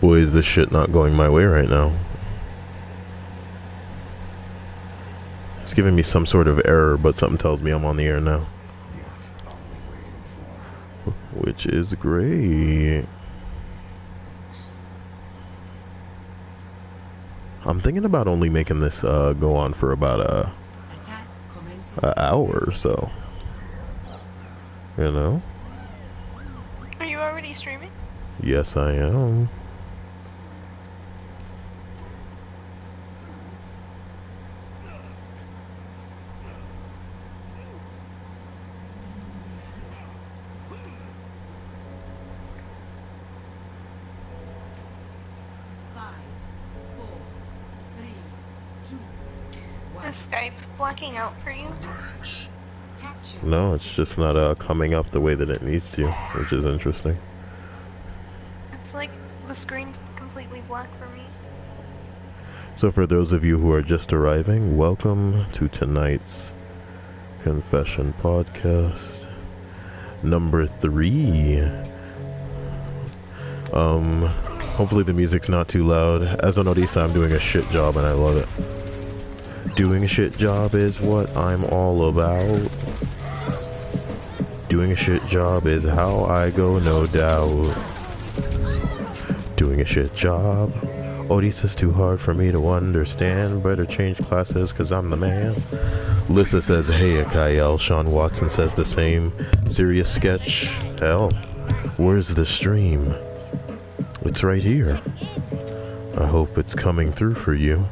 Boy, is this shit not going my way right now. It's giving me some sort of error, but something tells me I'm on the air now. Which is great. I'm thinking about only making this go on for about an hour or so. You know? Are you already streaming? Yes, I am. Is Skype blacking out for you? No, it's just not coming up the way that it needs to, which is interesting. It's like the screen's completely black for me. So for those of you who are just arriving, welcome to tonight's Confession Podcast number 3. Hopefully the music's not too loud. As an Odisa, I'm doing a shit job and I love it. Doing a shit job is what I'm all about. Doing a shit job is how I go, no doubt. Doing a shit job. Odisa's too hard for me to understand. Better change classes cause I'm the man. Lissa says, hey, Cyael. Sean Watson says the same. Serious sketch? Hell, where's the stream? It's right here. I hope it's coming through for you.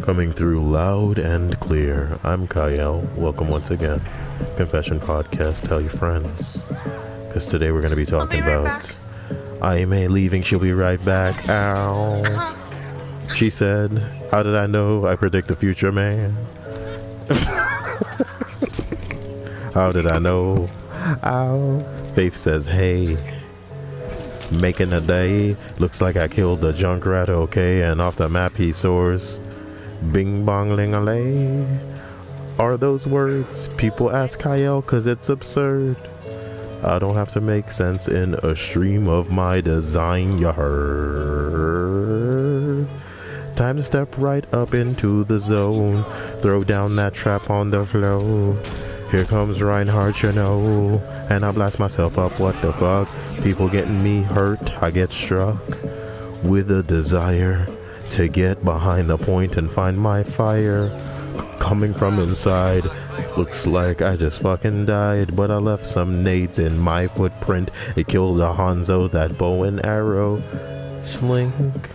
Coming through loud and clear. I'm Cyael. Welcome once again. Confession Podcast. Tell your friends. Because today we're going to be talking about... I may leaving, she'll be right back. Ow. She said, how did I know? I predict the future, man. How did I know? Ow. Faith says, hey. Making a day. Looks like I killed the Junkrat, okay? And off the map he soars. Bing bong ling a lay. Are those words? People ask Cyael cause it's absurd. I don't have to make sense in a stream of my design, you heard. Time to step right up into the zone. Throw down that trap on the floor. Here comes Reinhardt, you know. And I blast myself up, what the fuck? People getting me hurt, I get struck with a desire to get behind the point and find my fire coming from inside. Looks like I just fucking died, but I left some nades in my footprint. It killed a Hanzo, that bow and arrow slink.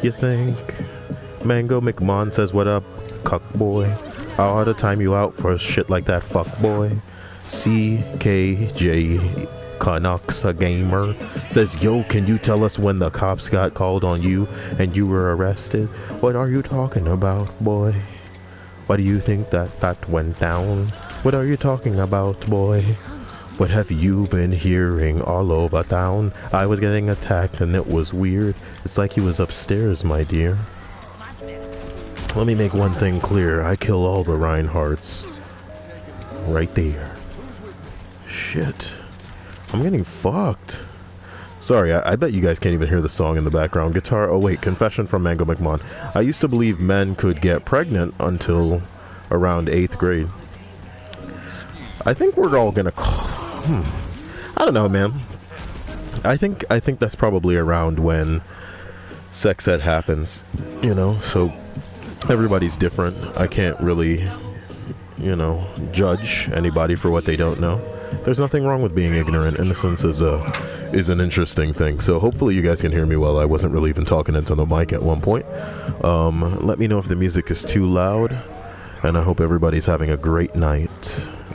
You think? Mango McMahon says, what up, cuck boy? I ought to time you out for shit like that, fuck boy. CKJ Canucks, a gamer, says, yo, can you tell us when the cops got called on you and you were arrested? What are you talking about, boy? Why do you think that went down? What are you talking about, boy? What have you been hearing all over town? I was getting attacked and it was weird. It's like he was upstairs, my dear. Let me make one thing clear. I kill all the Reinhardts. Right there. Shit. I'm getting fucked. Sorry, I bet you guys can't even hear the song in the background. Guitar, oh wait, confession from Mango McMahon. I used to believe men could get pregnant until around 8th grade. I think we're all gonna I don't know, man. I think that's probably around when sex ed happens, you know, so everybody's different. I can't really, you know, judge anybody for what they don't know. There's nothing wrong with being ignorant. Innocence is an interesting thing. So hopefully you guys can hear me well. I wasn't really even talking into the mic at one point. Let me know if the music is too loud. And I hope everybody's having a great night.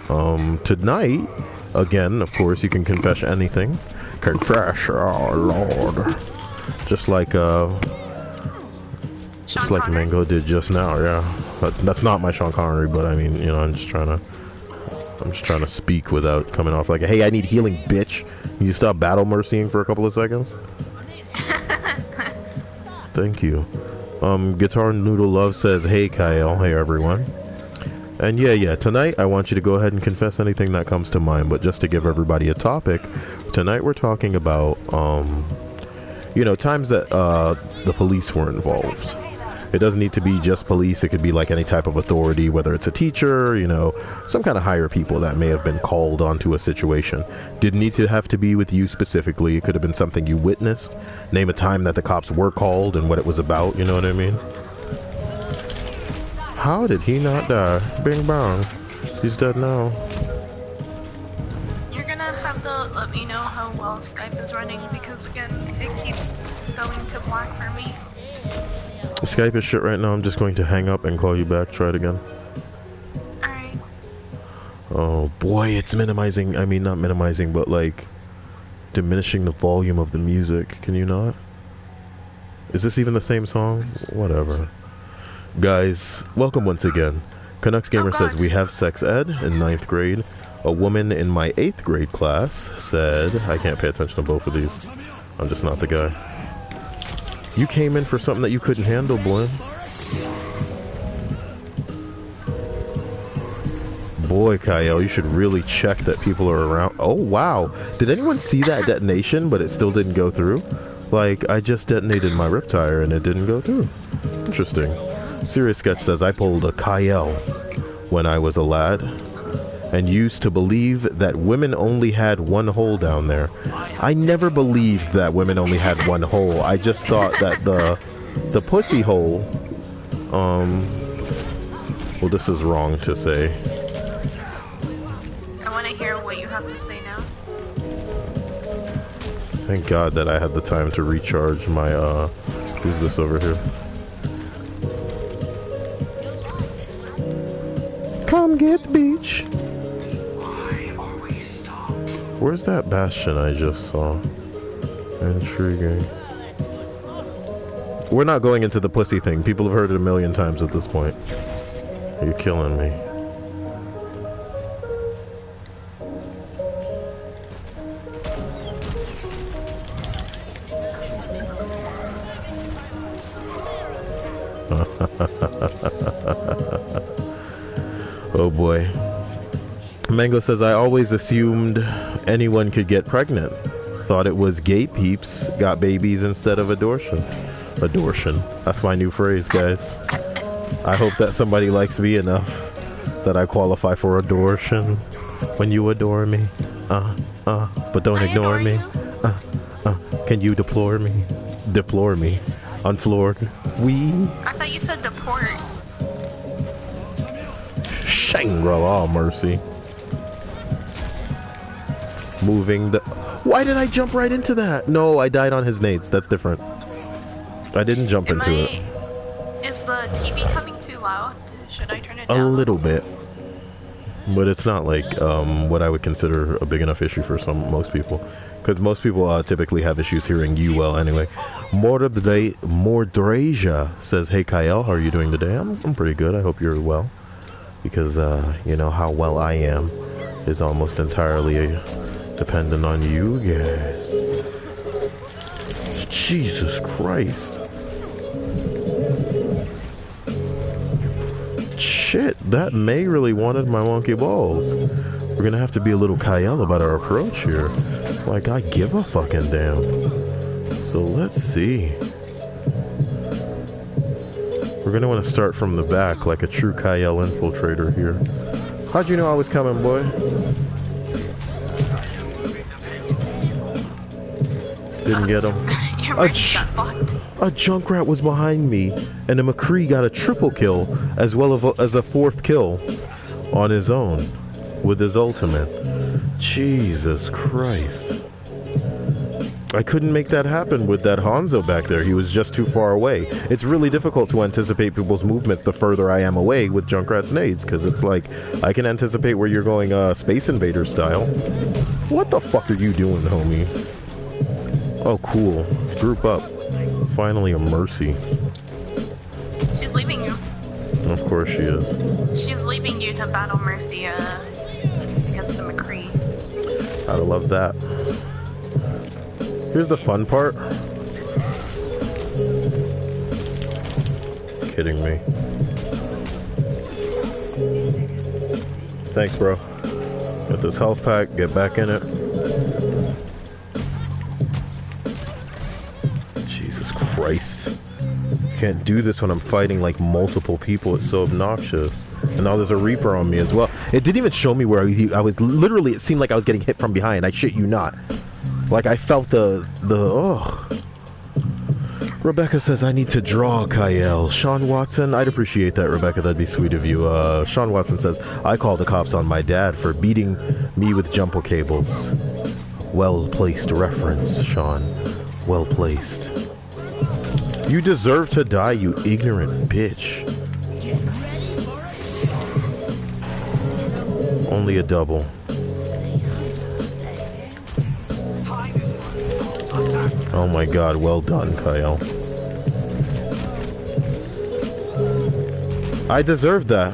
Tonight, again, of course, you can confess anything. Confess, oh Lord. Just like Mango did just now, yeah. That's not my Sean Connery, but I mean, you know, I'm just trying to speak without coming off like, hey, I need healing, bitch. Can you stop battle mercying for a couple of seconds? Thank you. Guitar Noodle Love says, hey, Cyael. Hey, everyone. And yeah, tonight I want you to go ahead and confess anything that comes to mind, but just to give everybody a topic, tonight we're talking about, you know, times that the police were involved. It doesn't need to be just police. It could be like any type of authority, whether it's a teacher, you know, some kind of higher people that may have been called onto a situation. Didn't need to have to be with you specifically. It could have been something you witnessed. Name a time that the cops were called and what it was about, you know what I mean? How did he not die? Bing bong. He's dead now. You're gonna have to let me know how well Skype is running because again, it keeps going to black for me. Skype is shit right now. I'm just going to hang up and call you back. Try it again. Alright. Oh boy, it's minimizing. I mean, not minimizing, but like diminishing the volume of the music. Can you not? Is this even the same song? Whatever. Guys, welcome once again. Canucks Gamer says we have sex ed in 9th grade. A woman in my 8th grade class said, I can't pay attention to both of these. I'm just not the guy. You came in for something that you couldn't handle, Blin. Boy, Cyael, you should really check that people are around. Oh, wow. Did anyone see that detonation, but it still didn't go through? Like, I just detonated my rip tire and it didn't go through. Interesting. Serious Sketch says, I pulled a Cyael when I was a lad and used to believe that women only had one hole down there. I never believed that women only had one hole. I just thought that the pussy hole, well, this is wrong to say. I want to hear what you have to say now. Thank God that I had the time to recharge my, who's this over here? Come get the beach. Where's that bastion I just saw? Intriguing. We're not going into the pussy thing. People have heard it a million times at this point. You're killing me. Oh boy. Mango says, I always assumed anyone could get pregnant. Thought it was gay peeps got babies instead of adortion. Adortion. That's my new phrase, guys. I hope that somebody likes me enough that I qualify for adortion. When you adore me. But don't ignore me. Can you deplore me? Deplore me. Unfloored. I thought you said deport. Shangri-La mercy. Moving the... Why did I jump right into that? No, I died on his nades. That's different. I didn't jump into it. Is the TV coming too loud? Should I turn it down? A little bit. But it's not like what I would consider a big enough issue for most people. Because most people typically have issues hearing you well anyway. Mordrasia says, hey Cyael, how are you doing today? I'm pretty good. I hope you're well. Because, you know, how well I am is almost entirely dependent on you guys. Jesus Christ. Shit, that May really wanted my wonky balls. We're gonna have to be a little Cyael about our approach here. Like, I give a fucking damn. So let's see. We're gonna want to start from the back like a true Cyael infiltrator here. How'd you know I was coming, boy? Didn't get him. A Junkrat was behind me, and a McCree got a triple kill as well as a 4th kill on his own with his ultimate. Jesus Christ. I couldn't make that happen with that Hanzo back there. He was just too far away. It's really difficult to anticipate people's movements the further I am away with Junkrat's nades, because it's like, I can anticipate where you're going Space Invader style. What the fuck are you doing, homie? Oh, cool. Group up. Finally a Mercy. She's leaving you. Of course she is. She's leaving you to battle Mercy against the McCree. I'd love that. Here's the fun part. Kidding me. Thanks, bro. Got this health pack. Get back in it. Christ. Can't do this when I'm fighting like multiple people. It's so obnoxious. And now there's a Reaper on me as well. It didn't even show me where I was. Literally, it seemed like I was getting hit from behind. I shit you not. Like I felt oh. Rebecca says I need to draw Cyael. Sean Watson, I'd appreciate that, Rebecca. That'd be sweet of you. Sean Watson says I called the cops on my dad for beating me with jumper cables. Well placed reference, Sean. Well placed. You deserve to die, you ignorant bitch. Only a double. Oh my god, well done, Cyael. I deserved that.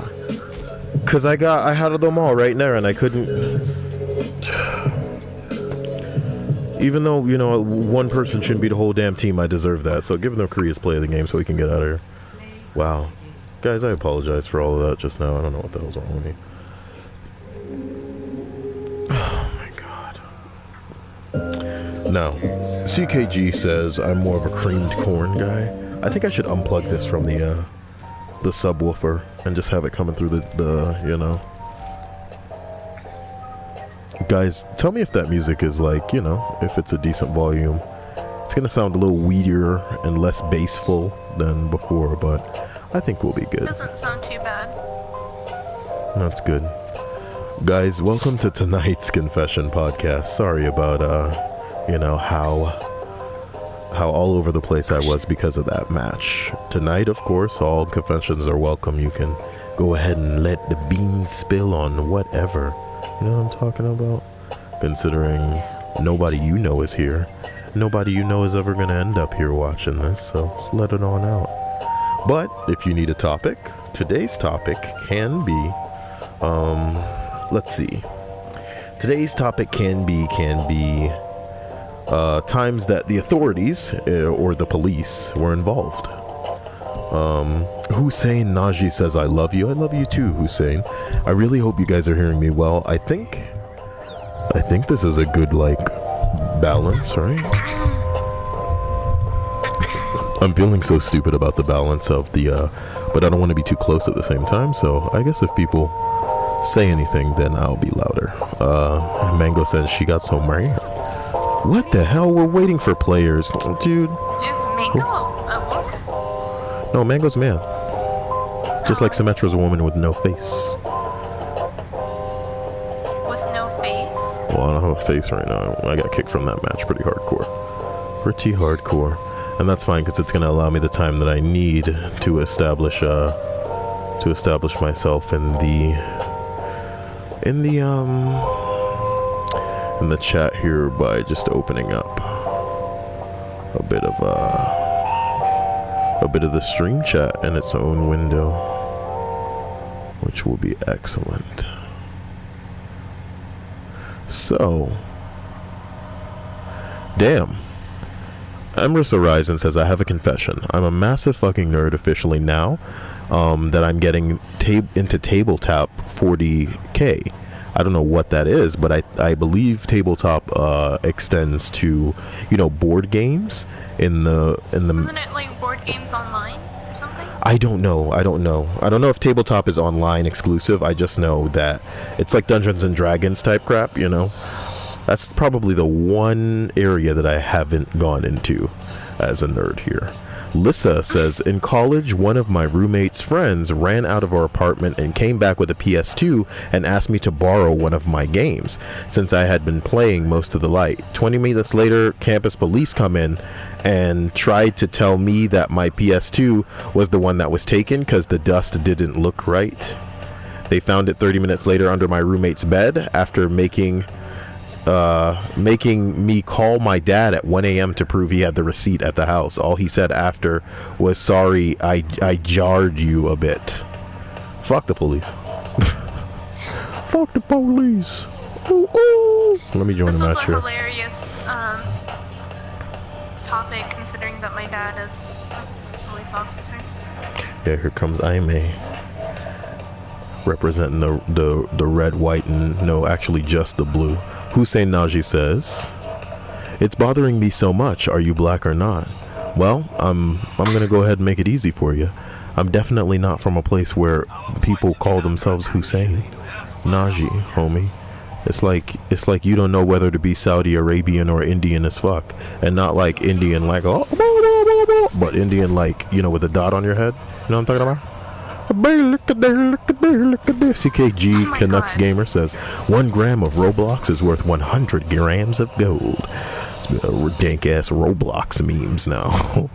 Cause I had them all right there and I couldn't. Even though, you know, one person shouldn't be the whole damn team, I deserve that. So give them Korea's play of the game so we can get out of here. Wow. Guys, I apologize for all of that just now. I don't know what the hell's wrong with me. Oh my god. Now, CKG says I'm more of a creamed corn guy. I think I should unplug this from the subwoofer and just have it coming through the you know. Guys, tell me if that music is like, you know, if it's a decent volume. It's gonna sound a little weedier and less bassful than before, but I think we'll be good. Doesn't sound too bad. That's good. Guys, welcome to tonight's confession podcast. Sorry about you know, how all over the place I was because of that match. Tonight, of course, all confessions are welcome. You can go ahead and let the beans spill on whatever. You know what I'm talking about? Considering nobody you know is here. Nobody you know is ever going to end up here watching this, so just let it on out. But if you need a topic, today's topic can be, let's see. Today's topic can be times that the authorities or the police were involved. Hussein Naji says, I love you. I love you too, Hussein. I really hope you guys are hearing me well. I think this is a good, like, balance, right? I'm feeling so stupid about the balance of the, but I don't want to be too close at the same time, so I guess if people say anything, then I'll be louder. Mango says she got so married. What the hell? We're waiting for players. Dude. Is Mango a woman? No, Mango's a man. Just like Symmetra's a woman with no face. With no face? Well, I don't have a face right now. I got kicked from that match pretty hardcore. Pretty hardcore. And that's fine because it's going to allow me the time that I need to establish myself in the chat here by just opening up a bit of the stream chat in its own window, which will be excellent. So, damn. Emrys arrives and says, I have a confession. I'm a massive fucking nerd officially now that I'm getting into tabletop 40k. I don't know what that is, but I believe tabletop extends to, you know, board games in the Isn't it like board games online or something? I don't know if tabletop is online exclusive. I just know that it's like Dungeons and Dragons type crap, you know. That's probably the one area that I haven't gone into as a nerd here. Lissa says, in college, one of my roommate's friends ran out of our apartment and came back with a PS2 and asked me to borrow one of my games, since I had been playing most of the night. 20 minutes later, campus police come in and tried to tell me that my PS2 was the one that was taken because the dust didn't look right. They found it 30 minutes later under my roommate's bed after making me call my dad at 1 a.m. to prove he had the receipt at the house. All he said after was, sorry, I jarred you a bit. Fuck the police. Fuck the police. Ooh, ooh. Let me join the match here. This is a hilarious topic, considering that my dad is a police officer. Yeah, here comes Aime. Representing the red, white, and no, actually just the blue. Hussein Naji says, it's bothering me so much. Are you black or not? Well, I'm gonna go ahead and make it easy for you. I'm definitely not from a place where people call themselves Hussein. Najee, homie. It's like you don't know whether to be Saudi Arabian or Indian as fuck, and not like Indian like oh, but Indian like, you know, with a dot on your head. You know what I'm talking about? CKG Canucks Gamer says 1 gram of Roblox is worth 100 grams of gold. It's dank ass Roblox memes now.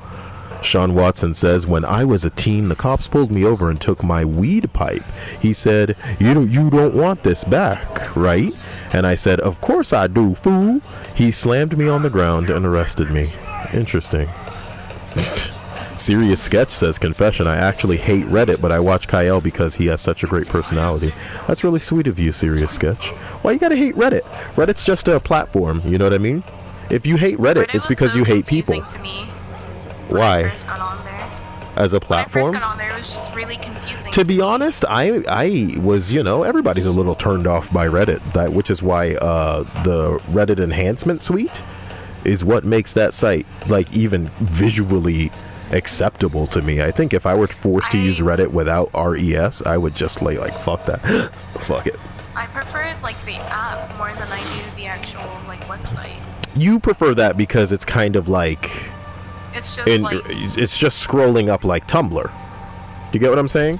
Sean Watson says, when I was a teen, the cops pulled me over and took my weed pipe. He said, you don't want this back, right? And I said, of course I do, fool. He slammed me on the ground and arrested me. Interesting. Serious Sketch says, confession, I actually hate Reddit, but I watch Cyael because he has such a great personality. That's really sweet of you, Serious Sketch. Why you gotta hate Reddit? Reddit's just a platform, you know what I mean? If you hate Reddit, it's because you hate people. To me. Why? When I first got on there. As a platform? When I first got on there, it was just really confusing. To be honest, I was, you know, everybody's a little turned off by Reddit, which is why the Reddit enhancement suite is what makes that site like even visually acceptable to me. I think if I were forced to use Reddit without RES, I would just like fuck that. Fuck it. I prefer like the app more than I do the actual like website. You prefer that because it's kind of like it's just scrolling up like Tumblr. Do you get what I'm saying?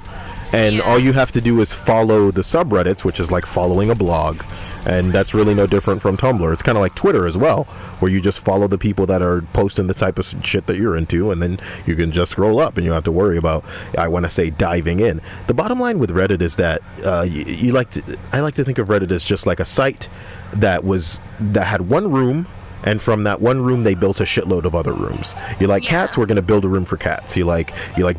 And yeah. All you have to do is follow the subreddits, which is like following a blog. And that's really no different from Tumblr. It's kind of like Twitter as well, where you just follow the people that are posting the type of shit that you're into, and then you can just scroll up and you don't have to worry about, I want to say, diving in. The bottom line with Reddit is that I like to think of Reddit as just like a site that had one room. And from that one room, they built a shitload of other rooms. You like cats? We're going to build a room for cats. You like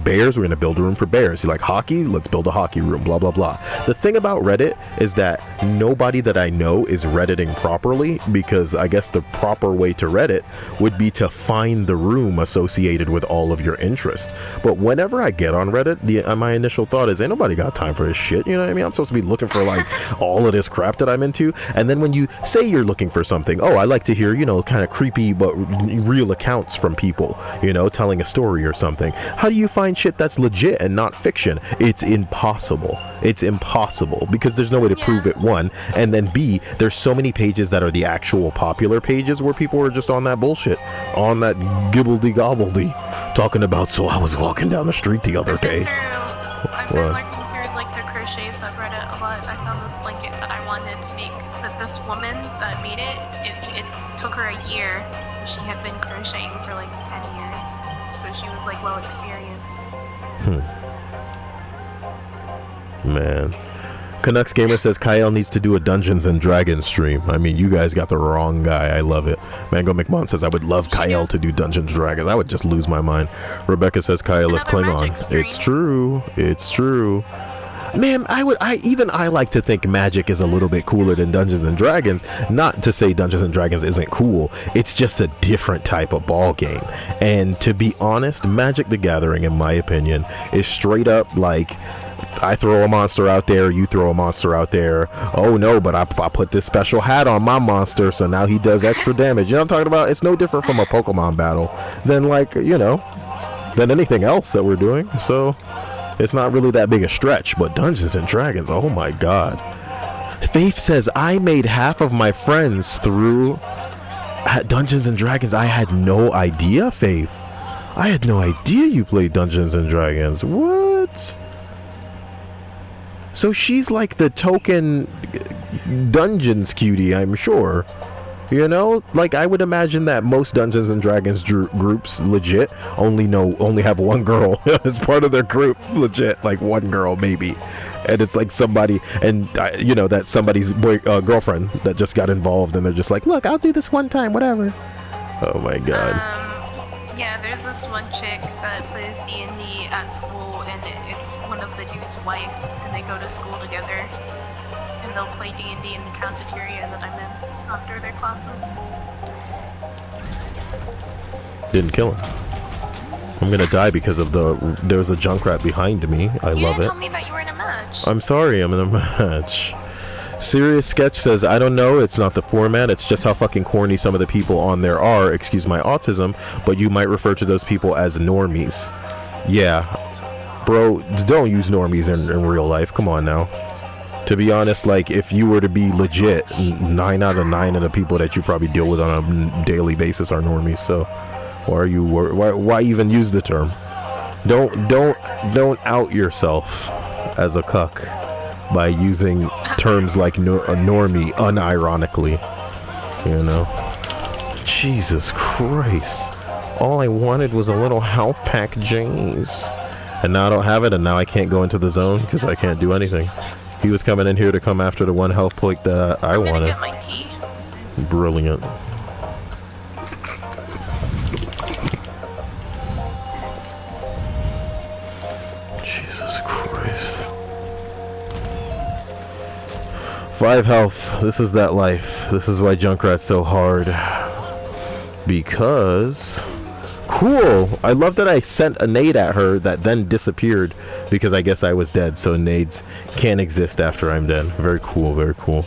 bears? We're going to build a room for bears. You like hockey? Let's build a hockey room, blah, blah, blah. The thing about Reddit is that nobody that I know is Redditing properly, because I guess the proper way to Reddit would be to find the room associated with all of your interests. But whenever I get on Reddit, my initial thought is, ain't nobody got time for this shit. You know what I mean? I'm supposed to be looking for like all of this crap that I'm into. And then when you say you're looking for something, oh, I like to hear, you know, kind of creepy but real accounts from people, you know, telling a story or something. How do you find shit that's legit and not fiction? It's impossible. It's impossible because there's no way to prove it, one, and then B, there's so many pages that are the actual popular pages where people are just on that bullshit, on that gibbledy-gobbledy, talking about, so I was walking down the street the other day. I've been looking through like the crochet subreddit a lot. I found this blanket that I wanted to make, but this woman that made it took her a year, and she had been crocheting for like 10 years, so she was like well experienced. Man. Canucks Gamer says Cyael needs to do a Dungeons and Dragons stream. I mean, you guys got the wrong guy. I love it. Mango McMahon says I would love Cyael to do Dungeons and Dragons. I would just lose my mind. Rebecca says Cyael is Klingon. It's true. It's true. Man, I like to think Magic is a little bit cooler than Dungeons and Dragons. Not to say Dungeons and Dragons isn't cool. It's just a different type of ball game. And to be honest, Magic the Gathering, in my opinion, is straight up like, I throw a monster out there, you throw a monster out there. Oh no, but I put this special hat on my monster, so now he does extra damage. You know what I'm talking about? It's no different from a Pokemon battle than, like, you know, than anything else that we're doing. So it's not really that big a stretch. But Dungeons and Dragons, oh my god. Faith says, I made half of my friends through Dungeons and Dragons. I had no idea, Faith. I had no idea you played Dungeons and Dragons. What? So she's like the token Dungeons cutie, I'm sure. You know, like I would imagine that most Dungeons and Dragons groups legit only have one girl as part of their group, legit, like one girl maybe, and it's like somebody, and you know, that somebody's girlfriend that just got involved, and they're just like, look, I'll do this one time, whatever. Oh my god. Yeah, there's this one chick that plays D&D at school, and it's one of the dude's wife, and they go to school together, and they'll play D&D in the cafeteria that I'm in after their classes. Didn't kill him. I'm gonna die because of there's a Junkrat behind me. I love it. You didn't tell me that you were in a match. I'm sorry, I'm in a match. Serious Sketch says, I don't know, it's not the format, it's just how fucking corny some of the people on there are, excuse my autism, but you might refer to those people as normies. Yeah. Bro, don't use normies in real life, come on now. To be honest, like, if you were to be legit, 9 out of 9 of the people that you probably deal with on a daily basis are normies, so why even use the term? Don't out yourself as a cuck by using terms like a normie unironically, you know. Jesus Christ, all I wanted was a little health pack, James, and now I don't have it, and now I can't go into the zone because I can't do anything. He was coming in here to come after the one health point that I wanted. Get my tea. Brilliant. Jesus Christ. 5 health. This is that life. This is why Junkrat's so hard. Because... Cool! I love that I sent a nade at her that then disappeared because I guess I was dead, so nades can't exist after I'm dead. Very cool, very cool.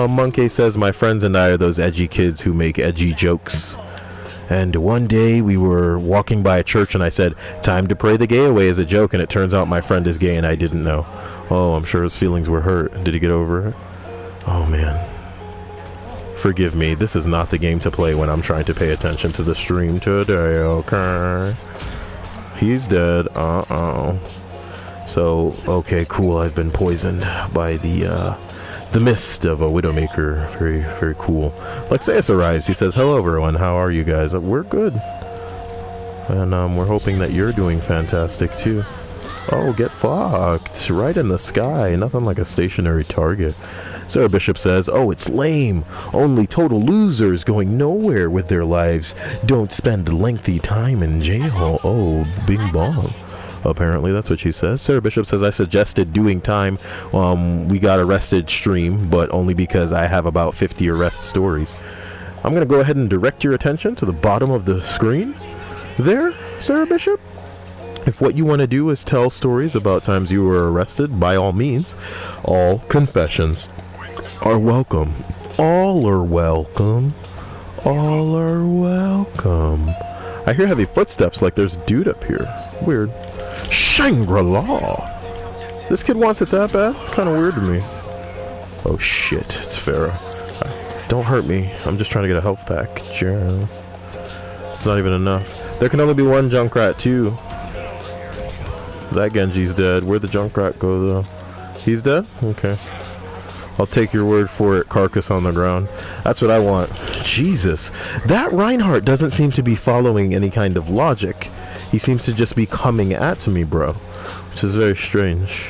Monkey says, my friends and I are those edgy kids who make edgy jokes. And one day we were walking by a church and I said, time to pray the gay away as a joke, and it turns out my friend is gay and I didn't know. Oh, I'm sure his feelings were hurt. Did he get over it? Oh, man. Forgive me, this is not the game to play when I'm trying to pay attention to the stream today, okay? He's dead, So, okay, cool, I've been poisoned by the mist of a Widowmaker. Very, very cool. Lexeus arrives, he says, hello everyone, how are you guys? We're good. And we're hoping that you're doing fantastic too. Oh, get fucked. Right in the sky, nothing like a stationary target. Sarah Bishop says, oh, it's lame. Only total losers going nowhere with their lives don't spend lengthy time in jail. Oh, bing bong. Apparently, that's what she says. Sarah Bishop says, I suggested doing time. We got arrested stream, but only because I have about 50 arrest stories. I'm going to go ahead and direct your attention to the bottom of the screen. There, Sarah Bishop. If what you want to do is tell stories about times you were arrested, by all means, all confessions are welcome. All are welcome. All are welcome. I hear heavy footsteps like there's a dude up here. Weird. Shangri-La. This kid wants it that bad? Kind of weird to me. Oh shit, it's Farah. Don't hurt me. I'm just trying to get a health pack. Cheers. It's not even enough. There can only be one Junkrat too. That Genji's dead. Where'd the Junkrat go though? He's dead? Okay. I'll take your word for it, carcass on the ground. That's what I want. Jesus. That Reinhardt doesn't seem to be following any kind of logic. He seems to just be coming at me, bro. Which is very strange.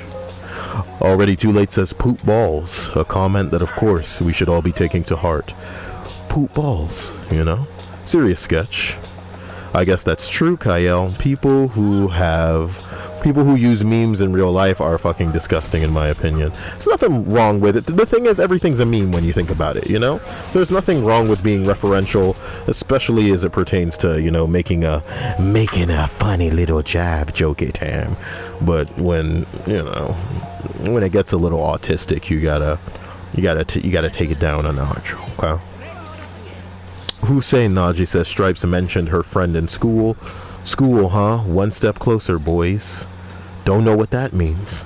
Already too late says poop balls. A comment that, of course, we should all be taking to heart. Poop balls, you know? Serious sketch. I guess that's true, Cyael. People who use memes in real life are fucking disgusting, in my opinion. There's nothing wrong with it. The thing is, everything's a meme when you think about it, you know? There's nothing wrong with being referential, especially as it pertains to, you know, making a funny little jab joke at him. But when, you know, when it gets a little autistic, you gotta take it down a notch, okay? Hussein Naji says Stripes mentioned her friend in school. School, huh? One step closer, boys. Don't know what that means.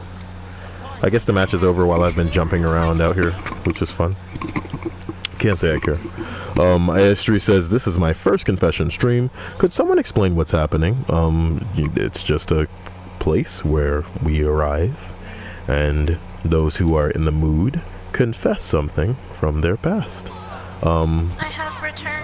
I guess the match is over while I've been jumping around out here, which is fun. Can't say I care. Astri says, this is my first confession stream. Could someone explain what's happening? It's just a place where we arrive, and those who are in the mood confess something from their past. I have returned.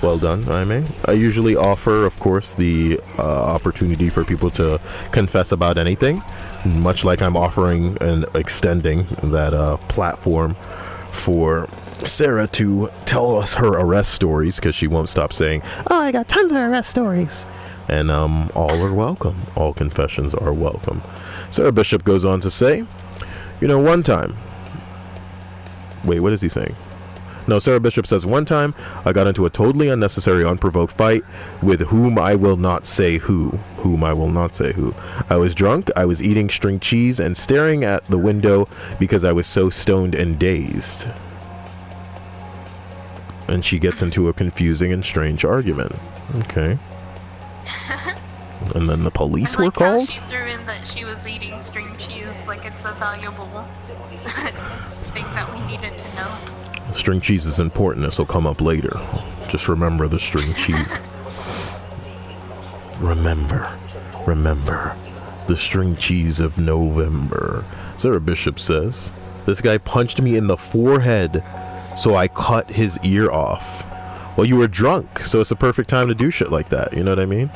Well done, Aime. I usually offer, of course, the opportunity for people to confess about anything, much like I'm offering and extending that platform for Sarah to tell us her arrest stories, because she won't stop saying, oh, I got tons of arrest stories. And all are welcome. All confessions are welcome. Sarah Bishop goes on to say, you know, one time... Wait, what is he saying? No, Sarah Bishop says, one time I got into a totally unnecessary, unprovoked fight with whom I will not say who. Whom I will not say who. I was drunk, I was eating string cheese and staring at the window because I was so stoned and dazed. And she gets into a confusing and strange argument. Okay. And then the police were called? How she threw in that she was eating string cheese like it's a valuable thing that we needed to know. String cheese is important. This will come up later. Just remember the string cheese. Remember the string cheese of November. Sarah Bishop says, this guy punched me in the forehead, so I cut his ear off. Well, you were drunk, so it's a perfect time to do shit like that. You know what I mean?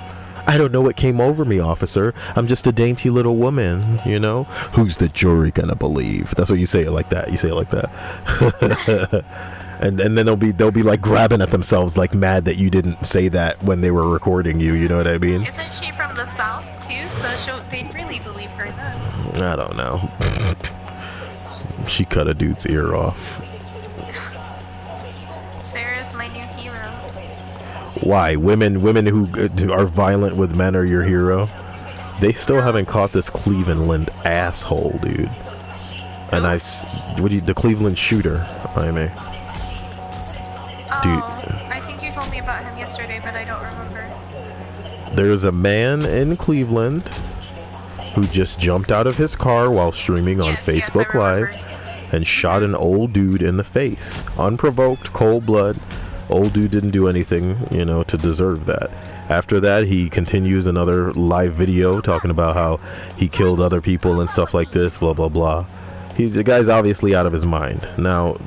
I don't know what came over me, officer. I'm just a dainty little woman, you know? Who's the jury gonna believe? That's what you say it like that. You say it like that. and then they'll be like grabbing at themselves, like mad that you didn't say that when they were recording you. You know what I mean? Isn't she from the South too? So they'd really believe her then. I don't know. She cut a dude's ear off. Sarah's my new hero. Why? Women who are violent with men are your hero? They still haven't caught this Cleveland asshole, dude. And the Cleveland shooter, I mean. Dude. I think you told me about him yesterday, but I don't remember. There's a man in Cleveland who just jumped out of his car while streaming on Facebook Live and shot an old dude in the face. Unprovoked, cold blood. Old dude didn't do anything, you know, to deserve that. After that, he continues another live video talking about how he killed other people and stuff like this, blah, blah, blah. The guy's obviously out of his mind. Now,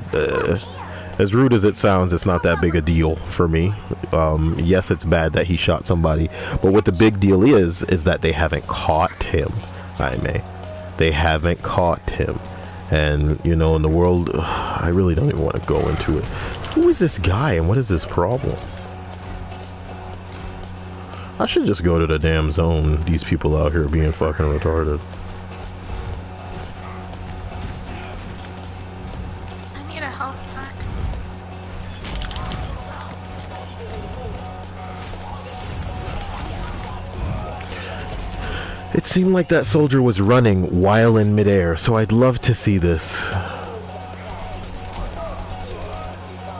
as rude as it sounds, it's not that big a deal for me. Yes, it's bad that he shot somebody, but what the big deal is that they haven't caught him, They haven't caught him. And, you know, in the world, I really don't even want to go into it. Who is this guy and what is his problem? I should just go to the damn zone. These people out here being fucking retarded. I need a health pack. It seemed like that soldier was running while in midair, so I'd love to see this.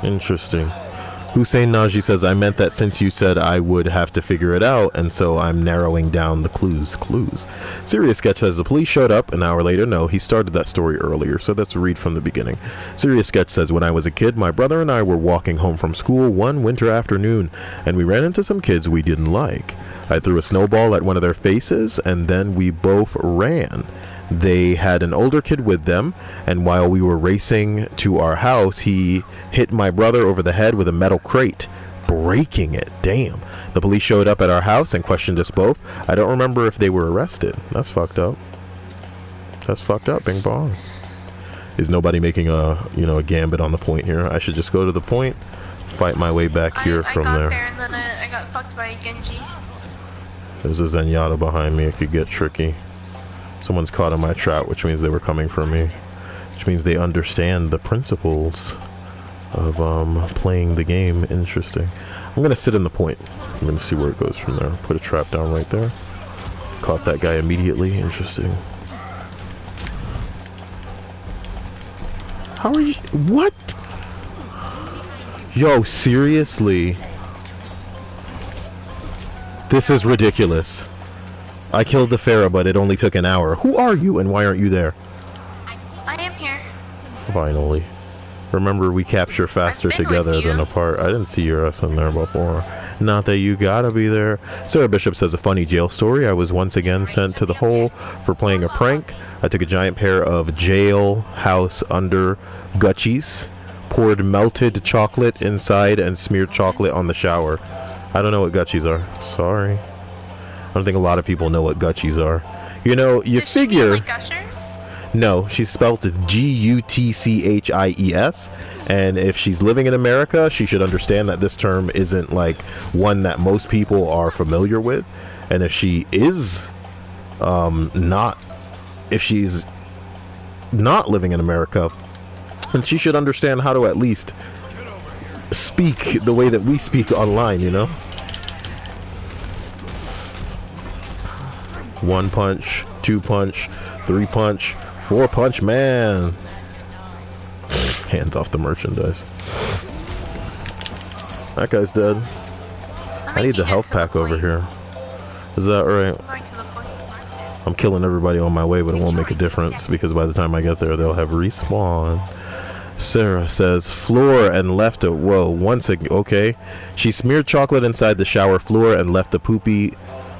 Interesting. Hussein Naji says, I meant that since you said I would have to figure it out, and so I'm narrowing down the clues. Serious Sketch says, the police showed up an hour later. No, he started that story earlier, so let's read from the beginning. Serious Sketch says, when I was a kid, my brother and I were walking home from school one winter afternoon, and we ran into some kids we didn't like. I threw a snowball at one of their faces, and then we both ran. They had an older kid with them, and while we were racing to our house, he hit my brother over the head with a metal crate, breaking it. Damn. The police showed up at our house and questioned us both. I don't remember if they were arrested. That's fucked up. That's fucked up, Bing Bong. Is nobody making a gambit on the point here? I should just go to the point, fight my way back here from there. I got there and then I got fucked by a Genji. There's a Zenyatta behind me. It could get tricky. Someone's caught in my trap, which means they were coming for me. Which means they understand the principles of playing the game. Interesting. I'm gonna sit in the point. I'm gonna see where it goes from there. Put a trap down right there. Caught that guy immediately. Interesting. How are you? What? Yo, seriously? This is ridiculous. I killed the Pharaoh, but it only took an hour. Who are you and why aren't you there? I am here. Finally. Remember, we capture faster together than apart. I didn't see your ass in there before. Not that you gotta be there. Sarah Bishop says, a funny jail story. I was once again sent to the hole for playing a prank. I took a giant pair of jail house under gutchies, poured melted chocolate inside, and smeared chocolate on the shower. I don't know what gutchies are. Sorry. I don't think a lot of people know what gutchies are. You know, you figure... She mean like gushers? No, she's spelled it Gutchies, and if she's living in America, she should understand that this term isn't like one that most people are familiar with. And if she is if she's not living in America, then she should understand how to at least speak the way that we speak online, you know? One punch, two punch, three punch, four punch, man. Hands off the merchandise. That guy's dead. I need the health pack over here. Is that right? I'm killing everybody on my way, but it won't make a difference because by the time I get there, they'll have respawn. Sarah says, floor and left a, whoa, once again, okay. She smeared chocolate inside the shower floor and left the poopy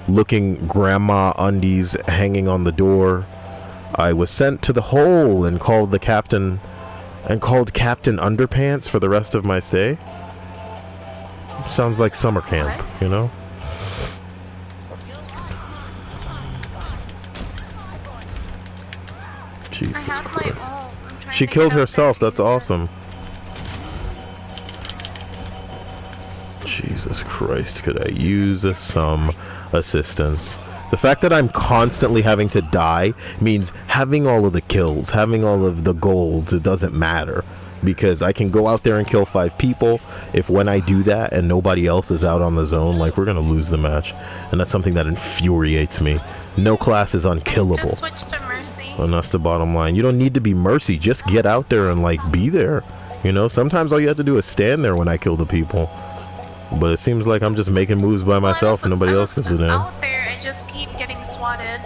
looking grandma undies hanging on the door. I was sent to the hole and called Captain Underpants for the rest of my stay. Sounds like summer camp, you know? Jesus Christ. She killed herself, that's awesome. Jesus Christ, could I use some assistance? The fact that I'm constantly having to die means having all of the kills, having all of the golds, it doesn't matter. Because I can go out there and kill 5 people. If when I do that and nobody else is out on the zone, like, we're gonna lose the match. And that's something that infuriates me. No class is unkillable. Just switch to Mercy. And that's the bottom line. You don't need to be Mercy. Just get out there and, like, be there. You know, sometimes all you have to do is stand there when I kill the people. But it seems like I'm just making moves by myself and nobody else gives a damn. Out there, I just keep getting swatted.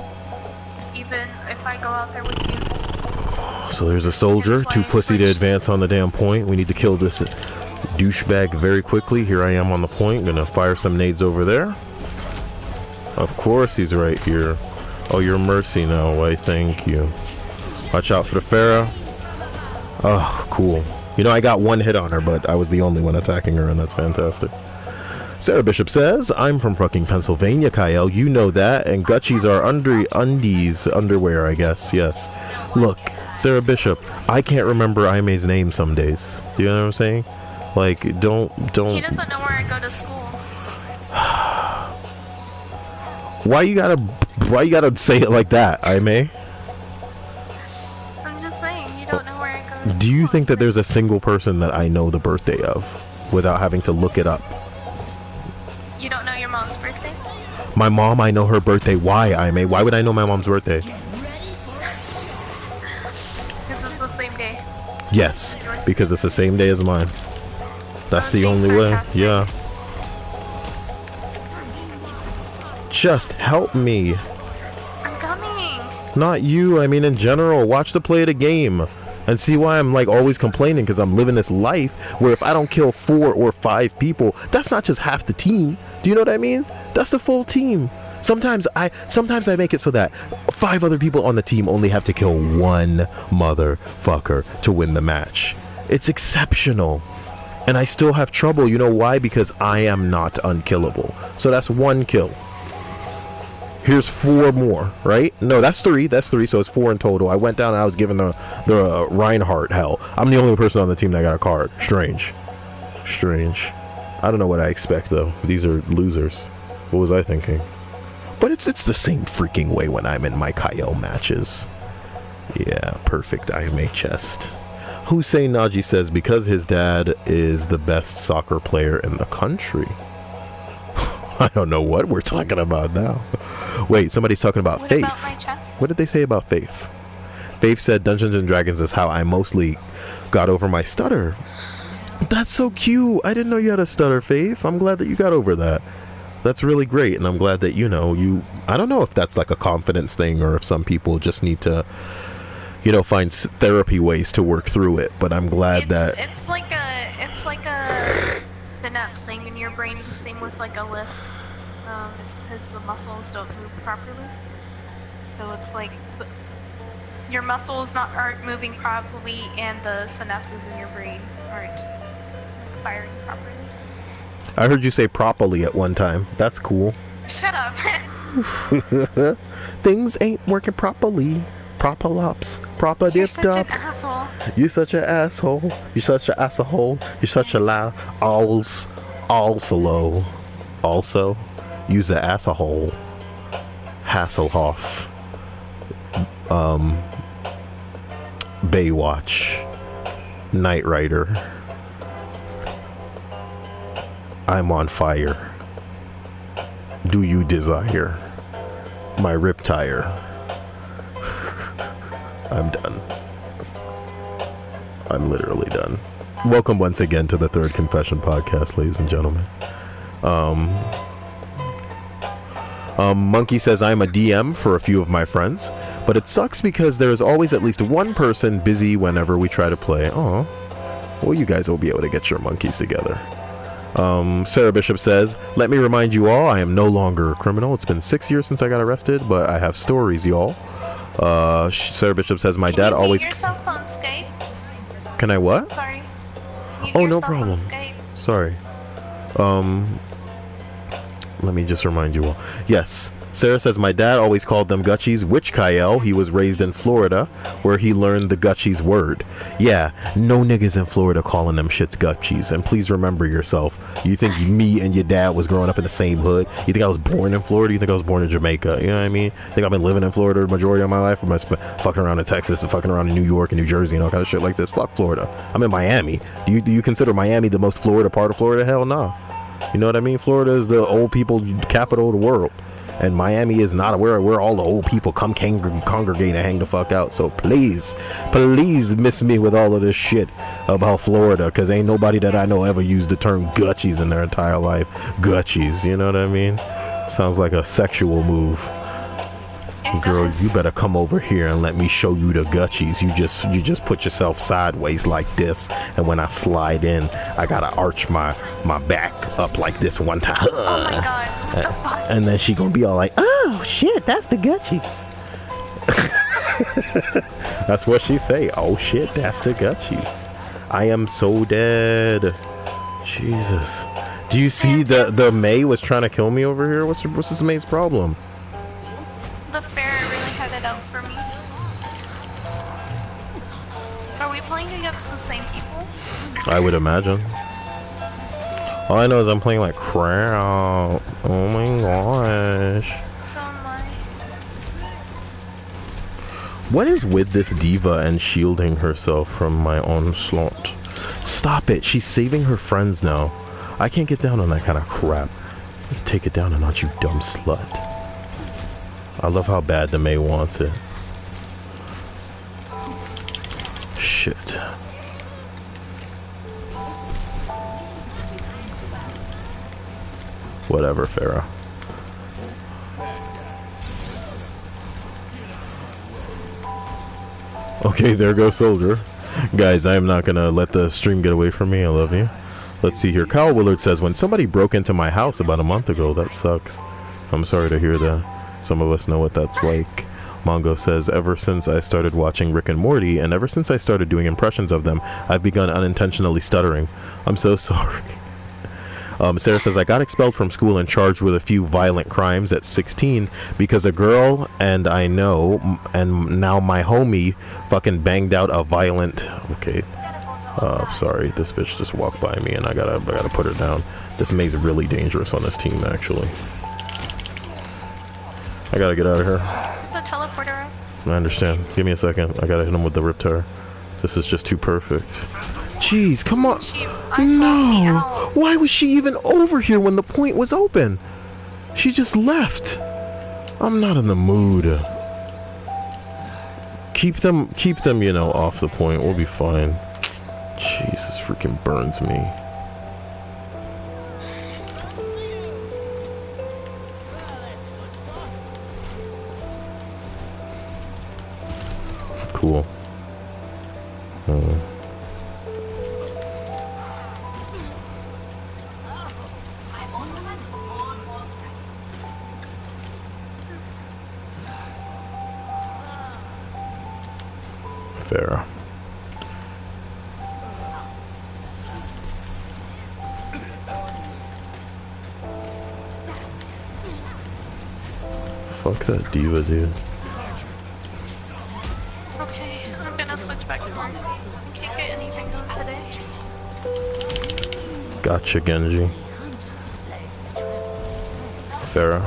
Even if I go out there with you. So there's a soldier, too pussy to advance on the damn point. We need to kill this douchebag very quickly. Here I am on the point. Gonna fire some nades over there. Of course he's right here. Oh, you're Mercy now. Why, thank you. Watch out for the Farah. Oh, cool. You know, I got one hit on her, but I was the only one attacking her, and that's fantastic. Sarah Bishop says, I'm from fucking Pennsylvania, Cyael. You know that. And Gutchies are underwear, I guess. Yes. Look, Sarah Bishop, I can't remember Aime's name some days. Do you know what I'm saying? Like, don't. He doesn't know where I go to school. Why you gotta say it like that, Aime? I'm just saying, you don't know where I go to school. Do you think that there's a single person that I know the birthday of without having to look it up? You don't know your mom's birthday? My mom, I know her birthday. Why, Aime? Why would I know my mom's birthday? Because it's the same day. Yes, because it's the same day as mine. That's the only way. Yeah. Just help me. I'm coming. Not you, I mean in general. Watch the play of the game. And see why I'm like always complaining, because I'm living this life where if I don't kill 4 or 5 people, that's not just half the team. Do you know what I mean? That's the full team. Sometimes I make it so that 5 other people on the team only have to kill 1 motherfucker to win the match. It's exceptional. And I still have trouble. You know why? Because I am not unkillable. So that's 1 kill. Here's 4 more, right? No, that's 3. That's 3, so it's 4 in total. I went down and I was given the Reinhardt hell. I'm the only person on the team that got a card. Strange. Strange. I don't know what I expect, though. These are losers. What was I thinking? But it's the same freaking way when I'm in my Cyael matches. Yeah, perfect IMA chest. Hussein Naji says, because his dad is the best soccer player in the country. I don't know what we're talking about now. Wait, somebody's talking about Faith. About my chest? What did they say about Faith? Faith said Dungeons and Dragons is how I mostly got over my stutter. That's so cute. I didn't know you had a stutter, Faith. I'm glad that you got over that. That's really great, and I'm glad that, you know, I don't know if that's like a confidence thing or if some people just need to, you know, find therapy ways to work through it, but I'm glad that... It's like a synapse thing in your brain, same with like a lisp. It's because the muscles don't move properly. So it's like your muscles aren't moving properly, and the synapses in your brain aren't firing properly. I heard you say properly at one time. That's cool. Shut up. Things ain't working properly. Proper lops. Proper dipped up. You're such an asshole. You're such an asshole. You're such an asshole. You're such a loud. Also. Use the asshole. Hasselhoff. Baywatch. Knight Rider. I'm on fire. Do you desire my rip tire? I'm done. I'm literally done. Welcome once again to the Third Confession Podcast, ladies and gentlemen. Monkey says I'm a DM for a few of my friends, but it sucks because there is always at least one person busy whenever we try to play. Oh, well, you guys will be able to get your monkeys together. Sarah Bishop says, let me remind you all, I am no longer a criminal. It's been 6 years since I got arrested, but I have stories, y'all. Sarah Bishop says, my dad always... Can you mute yourself on Skype? Can I what? Sorry. Oh, no problem. Sorry. Let me just remind you all. Yes. Sarah says, my dad always called them Gutchies. Which Cyael? He was raised in Florida, where he learned the Gutchies word. Yeah, no niggas in Florida calling them shits Gutchies. And please remember yourself. You think me and your dad was growing up in the same hood? You think I was born in Florida? You think I was born in Jamaica? You know what I mean? Think I've been living in Florida the majority of my life? Or am I fucking around in Texas and fucking around in New York and New Jersey and all kind of shit like this? Fuck Florida. I'm in Miami. Do you consider Miami the most Florida part of Florida? Hell no. You know what I mean? Florida is the old people capital of the world. And Miami is not where all the old people come congregate and hang the fuck out. So please miss me with all of this shit about Florida, because ain't nobody that I know ever used the term Gutchies in their entire life. Gutchies, you know what I mean? Sounds like a sexual move. Girl, you better come over here and let me show you the Gutchies. You just put yourself sideways like this, and when I slide in, I gotta arch my back up like this one time. Oh my god, what the fuck? And then she gonna be all like, oh shit, that's the Gutchies. That's what she say. Oh shit, that's the Gutchies. I am so dead. Jesus. Do you see the May was trying to kill me over here? What's this May's problem? The ferret really had it out for me. Are we playing against the same people? I would imagine. All I know is I'm playing like crap. Oh my gosh. So am I. What is with this diva and shielding herself from my onslaught? Stop it. She's saving her friends now. I can't get down on that kind of crap. Take it down a notch, you dumb slut. I love how bad the May wants it. Shit. Whatever, Farah. Okay, there goes Soldier. Guys, I am not gonna let the stream get away from me. I love you. Let's see here. Kyle Willard says, when somebody broke into my house about a month ago, that sucks. I'm sorry to hear that. Some of us know what that's like. Mongo says, ever since I started watching Rick and Morty, and ever since I started doing impressions of them, I've begun unintentionally stuttering. I'm so sorry. Sarah says, I got expelled from school and charged with a few violent crimes at 16 because a girl and I know, and now my homie fucking banged out a violent... Okay. Sorry, this bitch just walked by me and I gotta put her down. This May's really dangerous on this team, actually. I gotta get out of here. There's a teleporter up. I understand. Give me a second. I gotta hit him with the riptire. This is just too perfect. Jeez, come on. No! Why was she even over here when the point was open? She just left. I'm not in the mood. Keep them, you know, off the point. We'll be fine. Jeez, this freaking burns me. Cool. Fair. Fuck that diva, dude. Okay, I'm gonna switch back to Mercy. Can't get anything done today. Gotcha, Genji. Farah.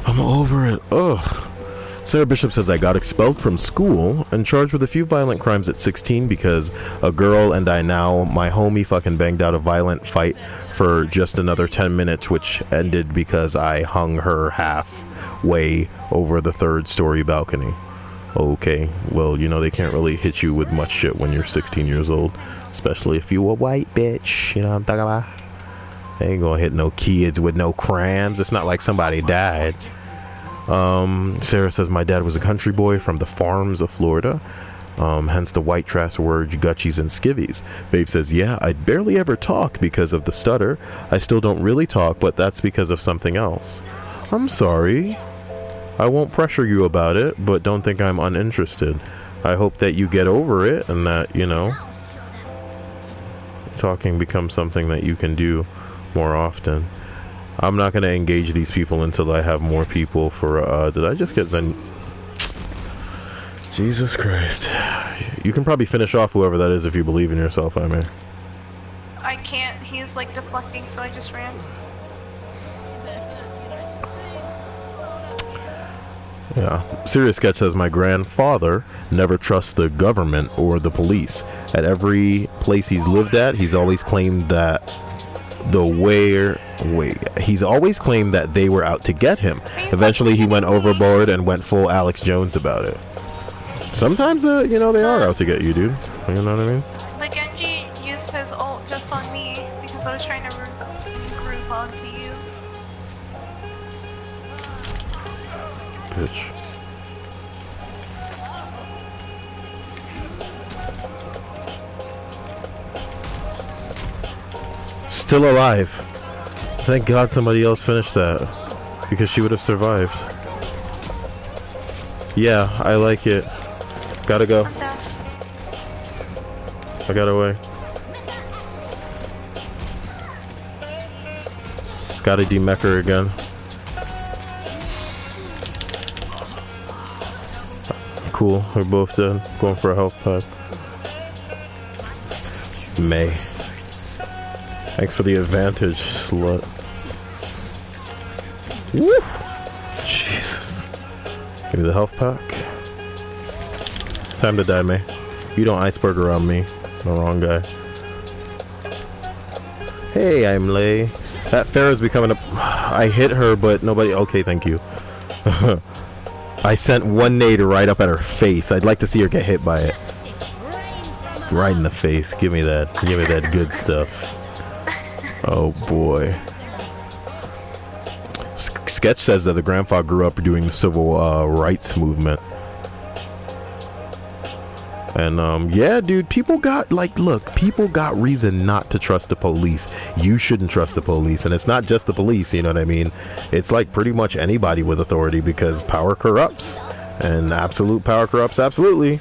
I'm over it. Ugh. Sarah Bishop says, I got expelled from school and charged with a few violent crimes at 16 because a girl and I now, my homie, fucking banged out a violent fight for just another 10 minutes, which ended because I hung her halfway over the 3rd-story balcony. Okay, well, you know, they can't really hit you with much shit when you're 16 years old, especially if you a white bitch, you know what I'm talking about? They ain't gonna hit no kids with no crimes. It's not like somebody died. Sarah says, my dad was a country boy from the farms of Florida, hence the white trash words gutchies and skivvies. Babe says, yeah, I barely ever talk because of the stutter. I still don't really talk, but that's because of something else. I'm sorry. I won't pressure you about it, but don't think I'm uninterested. I hope that you get over it and that, you know, talking becomes something that you can do more often. I'm not going to engage these people until I have more people for, did I just get Zen? Jesus Christ. You can probably finish off whoever that is if you believe in yourself, I mean. I can't. He's like deflecting, so I just ran. Yeah. Serious Sketch says, my grandfather never trusts the government or the police. At every place he's lived at, he's always claimed that he's always claimed that they were out to get him. Eventually he went overboard and went full Alex Jones about it. Sometimes you know, they are out to get you, dude. You know what I mean? The Genji used his ult just on me because I was trying to group onto you. Bitch. Still alive. Thank God somebody else finished that, because she would have survived. Yeah, I like it. Gotta go. I got away. Gotta demech her again. Cool, we're both dead. Going for a health pack. May. Thanks for the advantage, slut. Woo! Jesus. Give me the health pack. Time to die, May. You don't iceberg around me. The wrong guy. Hey, I'm Lay. That Farrah's becoming a... I hit her, but nobody... Okay, thank you. I sent one nade right up at her face. I'd like to see her get hit by it. Right in the face. Give me that. Give me that good stuff. Oh boy. Sketch says that the grandfather grew up doing the civil rights movement. And yeah, dude, people got, like, look, people got reason not to trust the police. You shouldn't trust the police. And it's not just the police, you know what I mean? It's like pretty much anybody with authority, because power corrupts. And absolute power corrupts absolutely.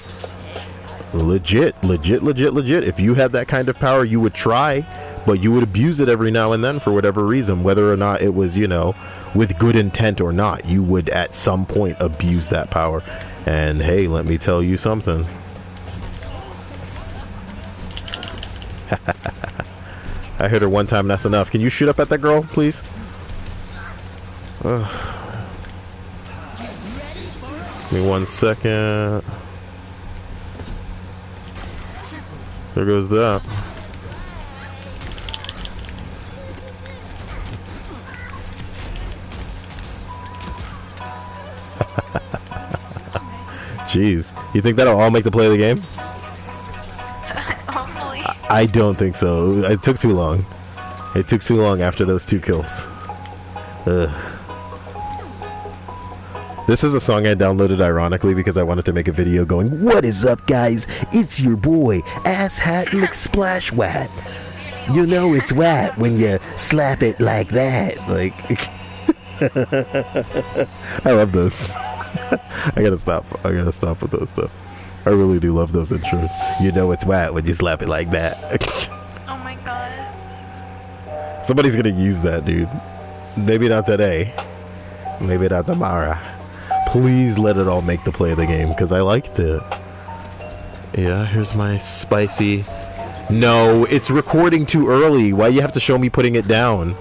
Legit. If you had that kind of power, you would try. But you would abuse it every now and then for whatever reason, whether or not it was, you know, with good intent or not. You would at some point abuse that power. And hey, let me tell you something. I hit her one time and that's enough. Can you shoot up at that girl, please? Give me 1 second. There goes that. Jeez. You think that'll all make the play of the game? Hopefully. I don't think so. It took too long. It took too long after those 2 kills. Ugh. This is a song I downloaded ironically because I wanted to make a video going, what is up, guys? It's your boy, Ass Hat Lick Splash Wat. You know it's wet when you slap it like that. Like, I love this. I gotta stop with those stuff. I really do love those intros. You know it's wet when you slap it like that. Oh my god. Somebody's gonna use that, dude. Maybe not today. Maybe not tomorrow. Please let it all make the play of the game, because I liked it. Yeah, here's my spicy... No, it's recording too early. Why you have to show me putting it down?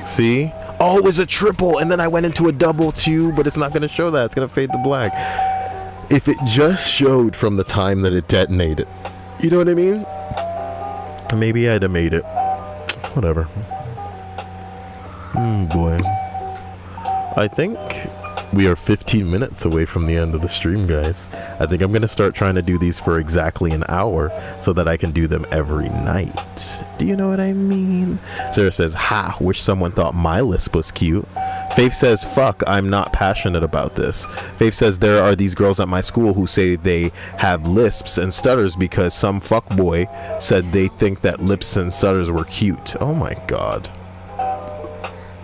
See? Oh, it was a triple, and then I went into a double too, but it's not going to show that. It's going to fade to black. If it just showed from the time that it detonated, you know what I mean? Maybe I'd have made it. Whatever. Boy. I think we are 15 minutes away from the end of the stream, guys. I think I'm going to start trying to do these for exactly an hour so that I can do them every night. Do you know what I mean? Sarah says, ha, wish someone thought my lisp was cute. Faith says, fuck, I'm not passionate about this. Faith says, there are these girls at my school who say they have lisps and stutters because some fuckboy said they think that lips and stutters were cute. Oh my god.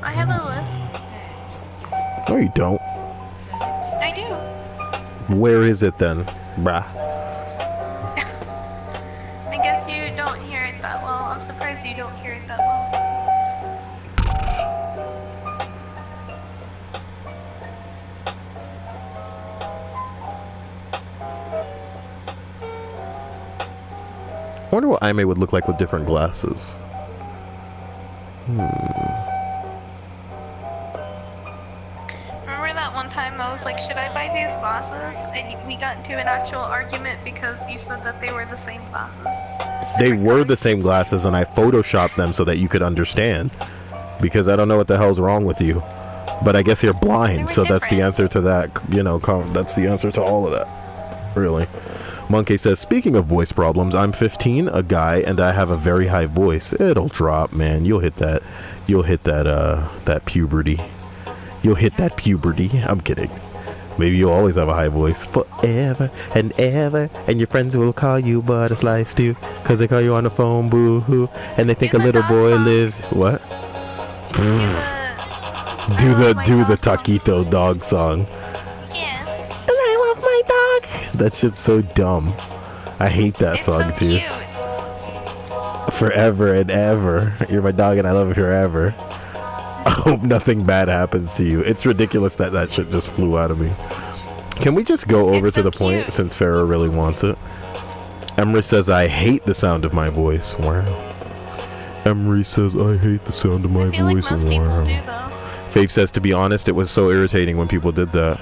I have a lisp. No, you don't. I do. Where is it then, brah? I guess you don't hear it that well. I'm surprised you don't hear it that well. I wonder what Aime would look like with different glasses. Remember that one time I was like, should I buy these glasses? And we got into an actual argument because you said that they were the same glasses. They were the same glasses, and I photoshopped them so that you could understand. Because I don't know what the hell's wrong with you. But I guess you're blind, so that's the answer to that. You know, that's the answer to all of that. Really. Monkey says, speaking of voice problems, I'm 15, a guy, and I have a very high voice. It'll drop, man. You'll hit that. You'll hit that puberty. You'll hit that puberty. I'm kidding. Maybe you'll always have a high voice forever and ever, and your friends will call you Butterslice too, cause they call you on the phone, boo-hoo, and they think a little boy lives. What? Do the Taquito dog song. Yes. And I love my dog. That shit's so dumb. I hate that song so too. Cute. Forever and ever. You're my dog and I love you forever. I hope nothing bad happens to you. It's ridiculous that that shit just flew out of me. Can we just go over to the point since Farrah really wants it? Emery says, I hate the sound of my voice. Wow. Emery says, I hate the sound of my voice. Like most people do, though. Faith says, to be honest, it was so irritating when people did that.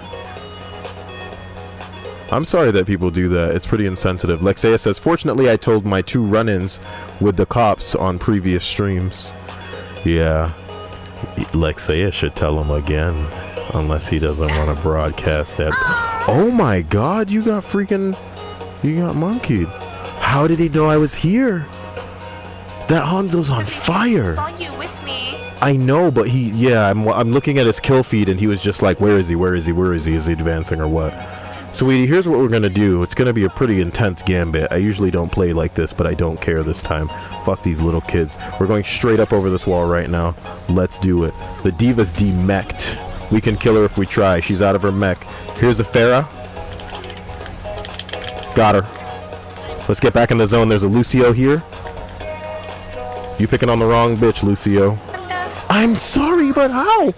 I'm sorry that people do that. It's pretty insensitive. Lexia says, fortunately, I told my 2 run-ins with the cops on previous streams. Yeah. Lexia should tell him again. Unless he doesn't want to broadcast that. Oh my god, you got monkeyed. How did he know I was here? That Hanzo's on fire. He saw you with me. I know, but I'm looking at his kill feed and he was just like, where is he? Where is he? Where is he? Is he advancing or what? Sweetie, here's what we're gonna do. It's gonna be a pretty intense gambit. I usually don't play like this, but I don't care this time. Fuck these little kids. We're going straight up over this wall right now. Let's do it. The diva's demeched. We can kill her if we try. She's out of her mech. Here's a Farah. Got her. Let's get back in the zone. There's a Lucio here. You picking on the wrong bitch, Lucio. I'm dead. I'm sorry, but how?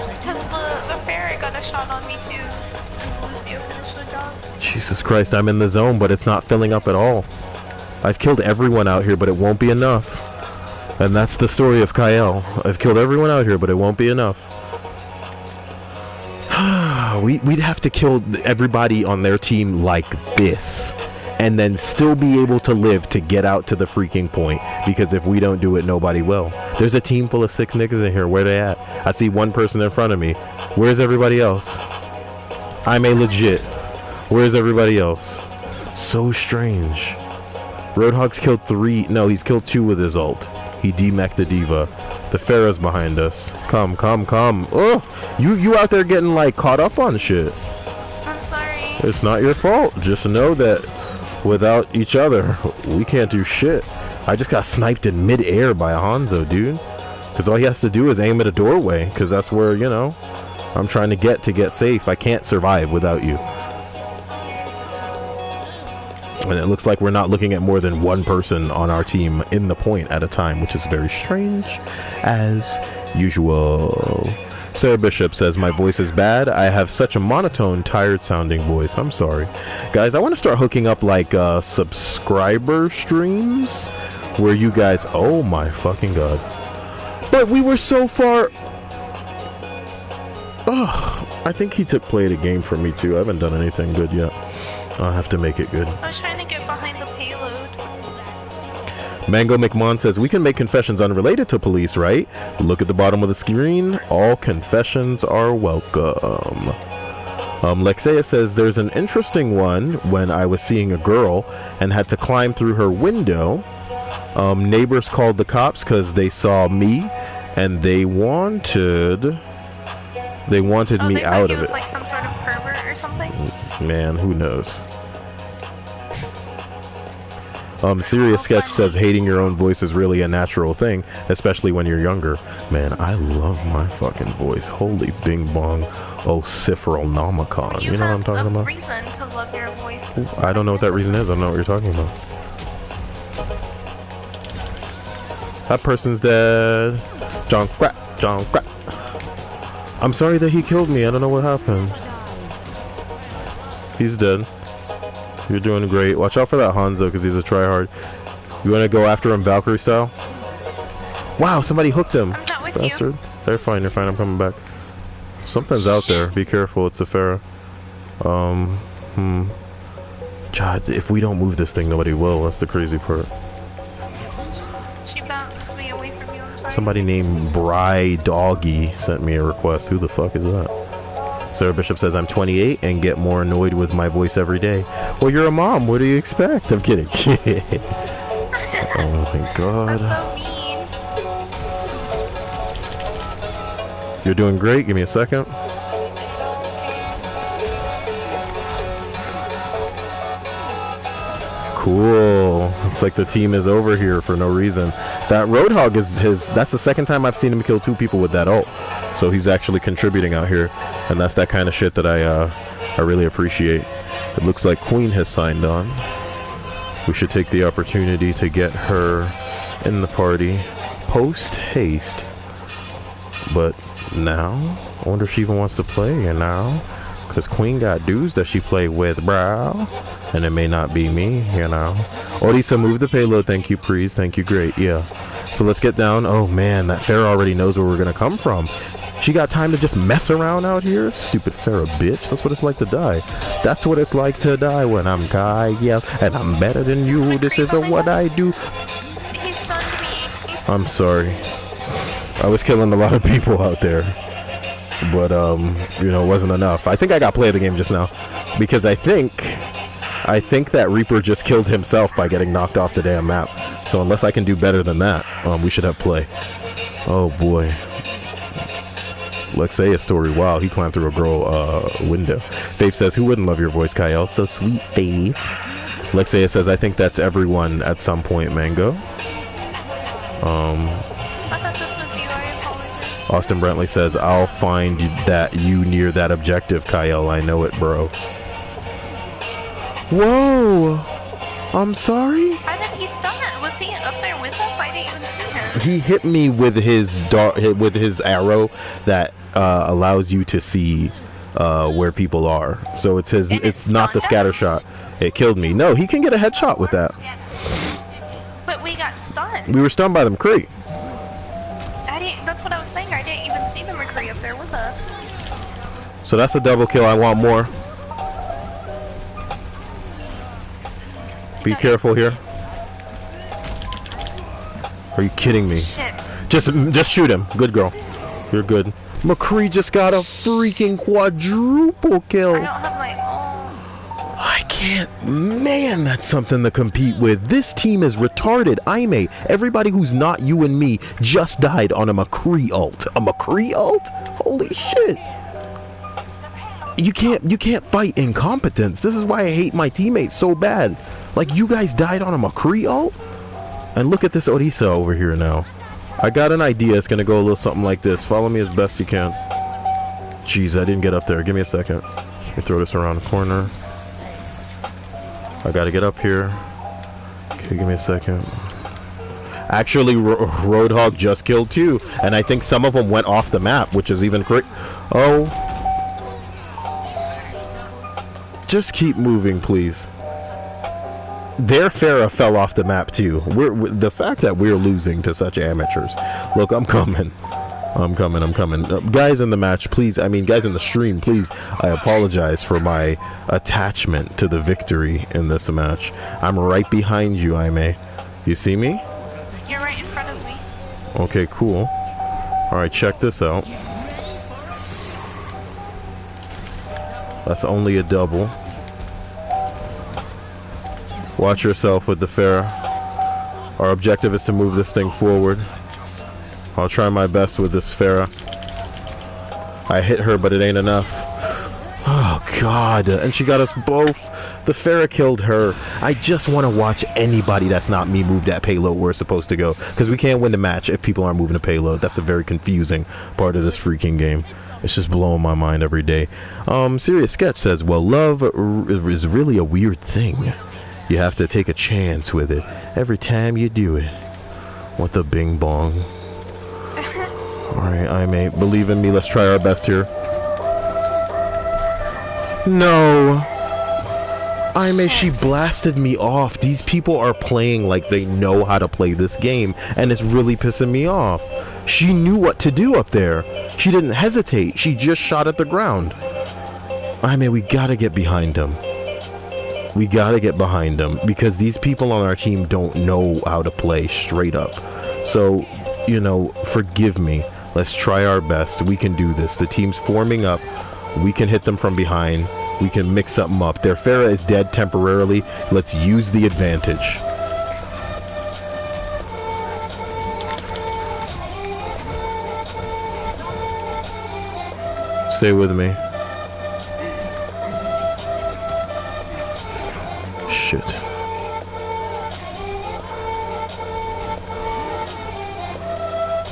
Because the ferret got a shot on me too. Lucio finished the job. Jesus Christ, I'm in the zone, but it's not filling up at all. I've killed everyone out here, but it won't be enough. And that's the story of Cyael. I've killed everyone out here, but it won't be enough. We'd have to kill everybody on their team like this. And then still be able to live to get out to the freaking point. Because if we don't do it, nobody will. There's a team full of 6 niggas in here. Where they at? I see one person in front of me. Where's everybody else? I'm a legit. Where's everybody else? So strange. Roadhog's killed 3. No, he's killed 2 with his ult. He demeched the diva. The Pharaoh's behind us. Come. Oh, you out there getting like caught up on shit. I'm sorry. It's not your fault. Just know that without each other, we can't do shit. I just got sniped in mid-air by a Hanzo, dude. Because all he has to do is aim at a doorway. Because that's where, you know, I'm trying to get safe. I can't survive without you. And it looks like we're not looking at more than one person on our team in the point at a time, which is very strange, as usual. Sarah Bishop says, my voice is bad. I have such a monotone, tired-sounding voice. I'm sorry. Guys, I want to start hooking up, like, subscriber streams where you guys... Oh, my fucking God. But we were so far. Oh, I think he played a game for me too. I haven't done anything good yet. I'll have to make it good. I was trying to get behind the payload. Mango McMahon says, we can make confessions unrelated to police, right? Look at the bottom of the screen. All confessions are welcome. Lexea says, there's an interesting one when I was seeing a girl and had to climb through her window. Neighbors called the cops because they saw me and they wanted me out of it. Was like some sort of pervert or something? Man, who knows? Serious Sketch says hating your own voice is really a natural thing, especially when you're younger. Man, I love my fucking voice. Holy bing bong, Nomicon. You know what I'm talking about? Reason to love your voice. I don't know what that reason is. I don't know what you're talking about. That person's dead. John Crap. I'm sorry that he killed me. I don't know what happened. He's dead. You're doing great. Watch out for that Hanzo because he's a tryhard. You want to go after him Valkyrie style? Wow, somebody hooked him. I'm not with Bastard. you. They're fine. They're fine. I'm coming back. Something's out there. Be careful. It's a Pharah. God, if we don't move this thing, nobody will. That's the crazy part. She bounced me away from you. I'm sorry. Somebody named Bry Doggy sent me a request. Who the fuck is that? Sarah Bishop says, I'm 28 and get more annoyed with my voice every day. Well, you're a mom. What do you expect? I'm kidding. Oh my god. That's so mean. You're doing great. Give me a second. Cool. Looks like the team is over here for no reason. That Roadhog is that's the second time I've seen him kill 2 people with that ult. So he's actually contributing out here. And that's that kind of shit that I really appreciate. It looks like Queen has signed on. We should take the opportunity to get her in the party post haste. But now, I wonder if she even wants to play here now. Because Queen got dudes that she play with, bro. And it may not be me, you know. Odisa, move the payload. Thank you, Prees. Thank you, great. Yeah. So let's get down. Oh, man, that Pharah already knows where we're going to come from. She got time to just mess around out here? Stupid Pharah bitch. That's what it's like to die. That's what it's like to die when I'm Cyael. And I'm better than you. This is what I do. He stunned me. I'm sorry. I was killing a lot of people out there. But, you know, it wasn't enough. I think I got play of the game just now. Because I think that Reaper just killed himself by getting knocked off the damn map. So unless I can do better than that, we should have play. Oh, boy. Let's say a story. Wow, he climbed through a girl window. Faith says, who wouldn't love your voice, Cyael? So sweet, Faith. Lexea says, I think that's everyone at some point, Mango. I thought this was you. I apologize. Austin Brentley says, I'll find you near that objective, Cyael. I know it, bro. Whoa! I'm sorry? How did he stun it? Was he up there with us? I didn't even see him. He hit me with his arrow that allows you to see where people are. So it's his. It's not the scatter shot. It killed me. No, he can get a headshot with that. But we got stunned. We were stunned by the McCree. That's what I was saying. I didn't even see the McCree up there with us. So that's a double kill. I want more. Be careful here. Are you kidding me? Shit. Just shoot him. Good girl. You're good. McCree just got a freaking quadruple kill. I don't have my own. I can't. Man, that's something to compete with. This team is retarded. Aime, everybody who's not you and me just died on a McCree ult. A McCree ult? Holy shit. You can't fight incompetence. This is why I hate my teammates so bad. Like, you guys died on a McCree ult? And look at this Odisa over here now. I got an idea. It's gonna go a little something like this. Follow me as best you can. Jeez, I didn't get up there. Give me a second. Let me throw this around the corner. I gotta get up here. Okay, give me a second. Actually, Roadhog just killed 2. And I think some of them went off the map, which is even crazy. Oh. Just keep moving, please. their Farah fell off the map too. The fact that we're losing to such amateurs. Look, I'm coming. I'm coming. Guys in the match, please. I mean, guys in the stream, please. I apologize for my attachment to the victory in this match. I'm right behind you, Aime. You see me? You're right in front of me. Okay, cool. Alright, check this out. That's only a double. Watch yourself with the Farah. Our objective is to move this thing forward. I'll try my best with this Farah. I hit her, but it ain't enough. Oh, God. And she got us both. The Farah killed her. I just want to watch anybody that's not me move that payload where it's supposed to go. Because we can't win the match if people aren't moving the payload. That's a very confusing part of this freaking game. It's just blowing my mind every day. Serious Sketch says, well, love is really a weird thing. You have to take a chance with it every time you do it. What the bing bong. Alright, Aime, believe in me. Let's try our best here. No. Aime, she blasted me off. These people are playing like they know how to play this game, and it's really pissing me off. She knew what to do up there. She didn't hesitate. She just shot at the ground. Aime, we gotta get behind him. We gotta get behind him, because these people on our team don't know how to play straight up. So, you know, forgive me. Let's try our best. We can do this. The team's forming up. We can hit them from behind. We can mix something up. Their Farah is dead temporarily. Let's use the advantage. Stay with me. Shit.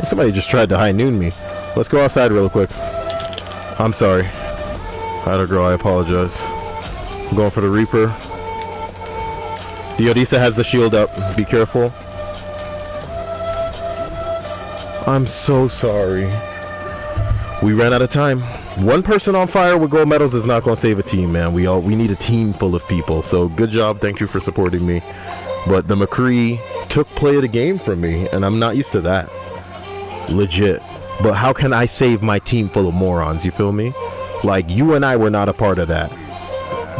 Somebody just tried to high noon me. Let's go outside real quick. I'm sorry. Hider girl, I apologize. I'm going for the Reaper. The Odessa has the shield up. Be careful. I'm so sorry. We ran out of time. One person on fire with gold medals is not going to save a team, man. We need a team full of people. So good job. Thank you for supporting me. But the McCree took play of the game from me, and I'm not used to that. Legit. But how can I save my team full of morons? You feel me? Like, you and I were not a part of that.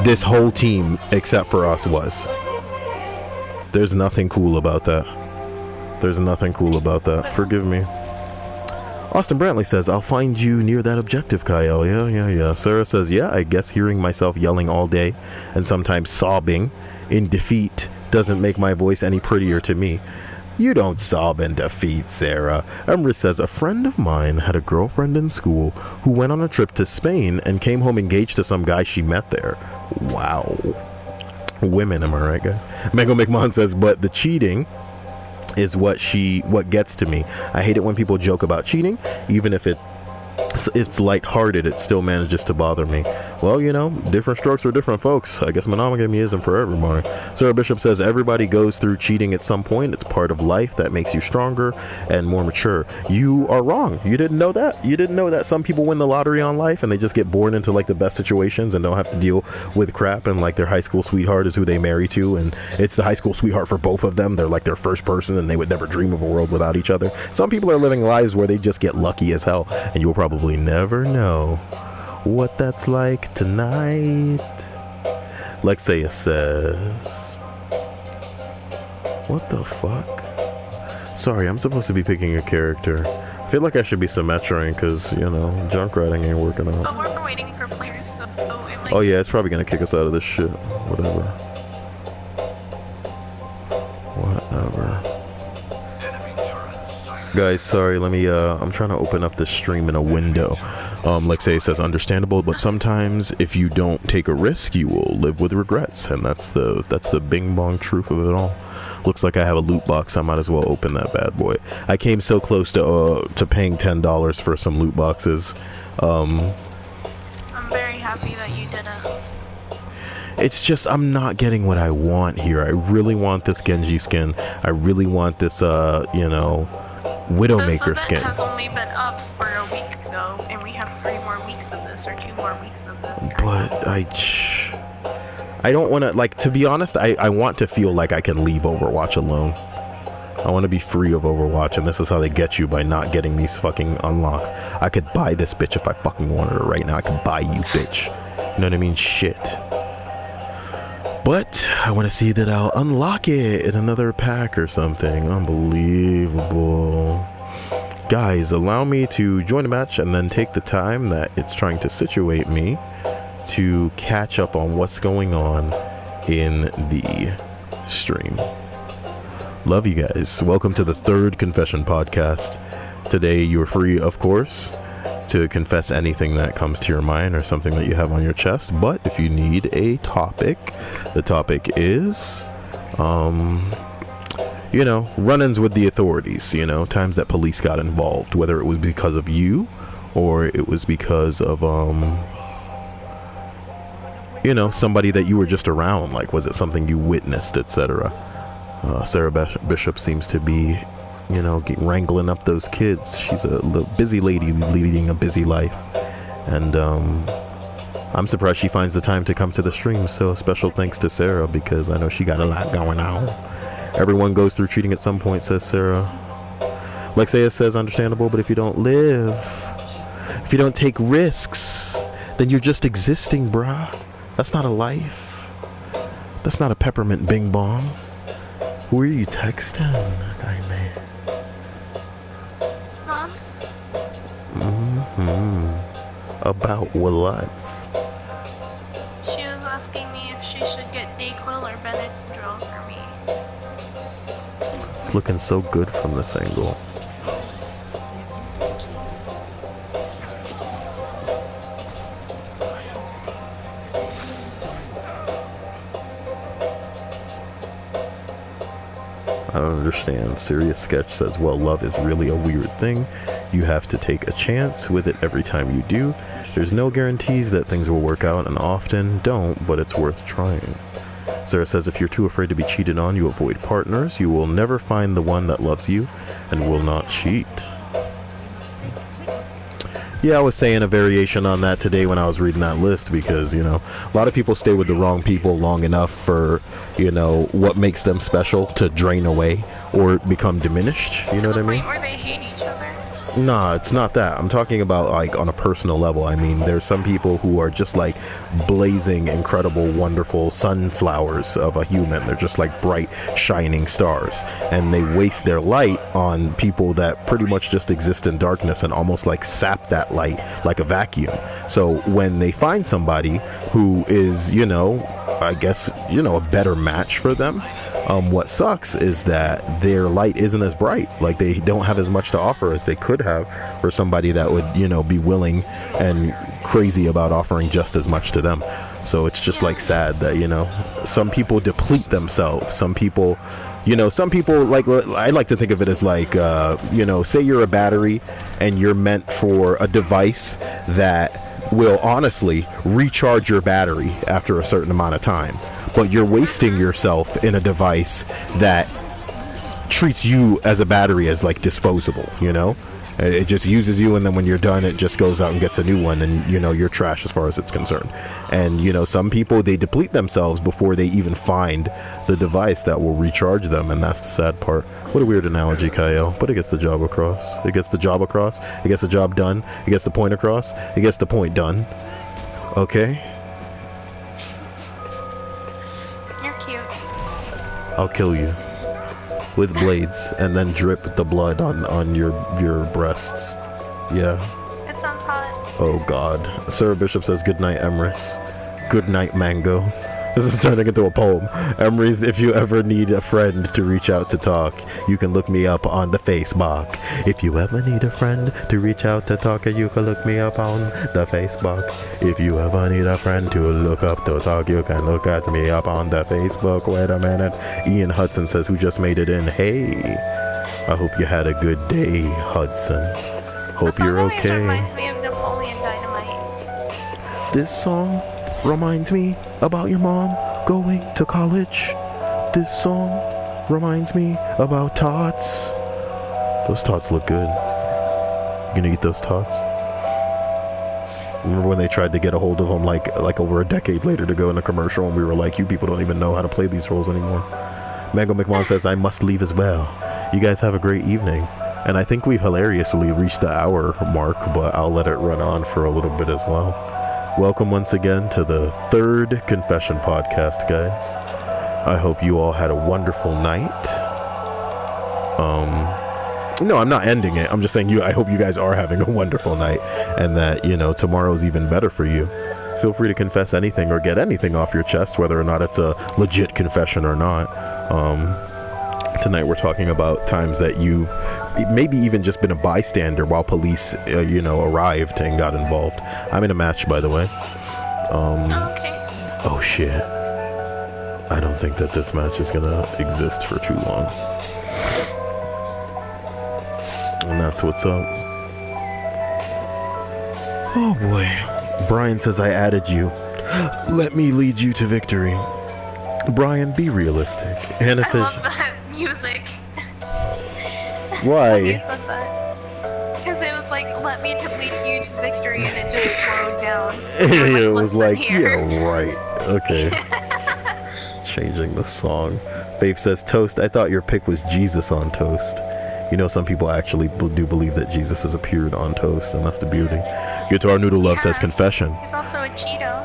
This whole team, except for us, was. There's nothing cool about that. There's nothing cool about that. Forgive me. Austin Brantley says, I'll find you near that objective, Cyael. Yeah. Sarah says, yeah, I guess hearing myself yelling all day and sometimes sobbing in defeat doesn't make my voice any prettier to me. You don't sob in defeat, Sarah. Emrys says, a friend of mine had a girlfriend in school who went on a trip to Spain and came home engaged to some guy she met there. Wow. Women, am I right, guys? Mango McMahon says, but the cheating is what gets to me. I hate it when people joke about cheating, even if it's lighthearted, it still manages to bother me. Well, you know, different strokes for different folks. I guess monogamy isn't for everybody. Sarah Bishop says, everybody goes through cheating at some point. It's part of life that makes you stronger and more mature. You are wrong. You didn't know that? You didn't know that some people win the lottery on life and they just get born into like the best situations and don't have to deal with crap, and like their high school sweetheart is who they marry to, and it's the high school sweetheart for both of them. They're like their first person and they would never dream of a world without each other. Some people are living lives where they just get lucky as hell, and you'll probably never know what that's like tonight. Lexia says, what the fuck? Sorry, I'm supposed to be picking a character. I feel like I should be Symmetraing because, you know, junk riding ain't working out. But we're waiting for players, so it might. Oh yeah, it's probably gonna kick us out of this shit. Whatever. Guys, sorry, let me, I'm trying to open up this stream in a window. Lexia says, understandable, but sometimes if you don't take a risk, you will live with regrets, and that's the bing bong truth of it all. Looks like I have a loot box. I might as well open that bad boy. I came so close to paying $10 for some loot boxes. I'm very happy that you didn't. It's just, I'm not getting what I want here. I really want this Genji skin. I really want this, you know, Widowmaker skin. This event has only been up for a week though, and we have 3 more weeks of this, or 2 more weeks of this. But I don't want to, like, to be honest, I want to feel like I can leave Overwatch alone. I want to be free of Overwatch, and this is how they get you by not getting these fucking unlocks. I could buy this bitch if I fucking wanted her right now. I could buy you, bitch. You know what I mean? Shit. But I want to see that I'll unlock it in another pack or something. Unbelievable. Guys, allow me to join a match and then take the time that it's trying to situate me to catch up on what's going on in the stream. Love you guys. Welcome to the third confession podcast. Today you're free, of course, to confess anything that comes to your mind or something that you have on your chest. But if you need a topic, the topic is, you know, run-ins with the authorities, you know, times that police got involved, whether it was because of you or it was because of, you know, somebody that you were just around. Like, was it something you witnessed, etc.? Sarah Bishop seems to be, you know, wrangling up those kids. She's a busy lady leading a busy life. And I'm surprised she finds the time to come to the stream. So special thanks to Sarah, because I know she got a lot going on. Everyone goes through cheating at some point, says Sarah. Lexia says, understandable, but if you don't live, if you don't take risks, then you're just existing, bruh. That's not a life. That's not a peppermint bing bong. Who are you texting? I mean. Mom? About what? She was asking me if she should get Dayquil or Benadryl for me. It's looking so good from this angle. I don't understand. Serious Sketch says, well, love is really a weird thing. You have to take a chance with it every time you do. There's no guarantees that things will work out, and often don't, but it's worth trying. Sarah says, if you're too afraid to be cheated on, you avoid partners. You will never find the one that loves you and will not cheat. Yeah, I was saying a variation on that today when I was reading that list, because, you know, a lot of people stay with the wrong people long enough for, you know, what makes them special to drain away or become diminished. You know what I mean? Or they hate each other. Nah, it's not that. I'm talking about, like, on a personal level. I mean, there's some people who are just like blazing, incredible, wonderful sunflowers of a human. They're just like bright, shining stars, and they waste their light on people that pretty much just exist in darkness and almost like sap that light like a vacuum. So when they find somebody who is, you know, I guess, you know, a better match for them, what sucks is that their light isn't as bright. Like, they don't have as much to offer as they could have for somebody that would, you know, be willing and crazy about offering just as much to them. So it's just like sad that, you know, some people deplete themselves. Some people, you know, like, I like to think of it as like, you know, say you're a battery and you're meant for a device that will honestly recharge your battery after a certain amount of time, but you're wasting yourself in a device that treats you as a battery as like disposable, you know? It just uses you, and then when you're done, it just goes out and gets a new one, and, you know, you're trash as far as it's concerned. And, you know, some people, they deplete themselves before they even find the device that will recharge them, and that's the sad part. What a weird analogy, Cyael, but it gets the job across. It gets the job across. It gets the job done. It gets the point across. It gets the point done. Okay? You're cute. I'll kill you with blades and then drip the blood on your breasts. Yeah. It sounds hot. Oh god. Sarah Bishop says, good night, Emrys. Good night, Mango. This is turning into a poem. Emrys, if you ever need a friend to reach out to talk, you can look me up on the Facebook. If you ever need a friend to reach out to talk, you can look me up on the Facebook. If you ever need a friend to look up to talk, you can look at me up on the Facebook. Wait a minute. Ian Hudson says, who just made it in? Hey, I hope you had a good day, Hudson. Hope you're okay. This reminds me of Napoleon Dynamite. This song reminds me about your mom going to college. This song reminds me about tots. Those tots look good. You gonna eat those tots? Remember when they tried to get a hold of him like over a decade later to go in a commercial, and we were like, you people don't even know how to play these roles anymore. Mango McMahon says, I must leave as well. You guys have a great evening. And I think we've hilariously reached the hour mark, but I'll let it run on for a little bit as well. Welcome once again to the third confession podcast, guys. I hope you all had a wonderful night. No, I'm not ending it. I'm just saying I hope you guys are having a wonderful night, and that, tomorrow's even better for you. Feel free to confess anything or get anything off your chest, whether or not it's a legit confession or not. Tonight we're talking about times that you've maybe even just been a bystander while police, arrived and got involved. I'm in a match, by the way. Okay. Oh, shit. I don't think that this match is gonna exist for too long. And that's what's up. Oh boy. Brian says, I added you. Let me lead you to victory. Brian, be realistic. Hannah says, I love that music. Why? You said that. Because it was like, let me lead you to victory, and it just slowed down. It was like, here. yeah, right. Okay. Changing the song. Faith says, Toast, I thought your pick was Jesus on toast. Some people actually do believe that Jesus has appeared on toast, and that's the beauty. Guitar Noodle Love says confession. He's also a Cheeto.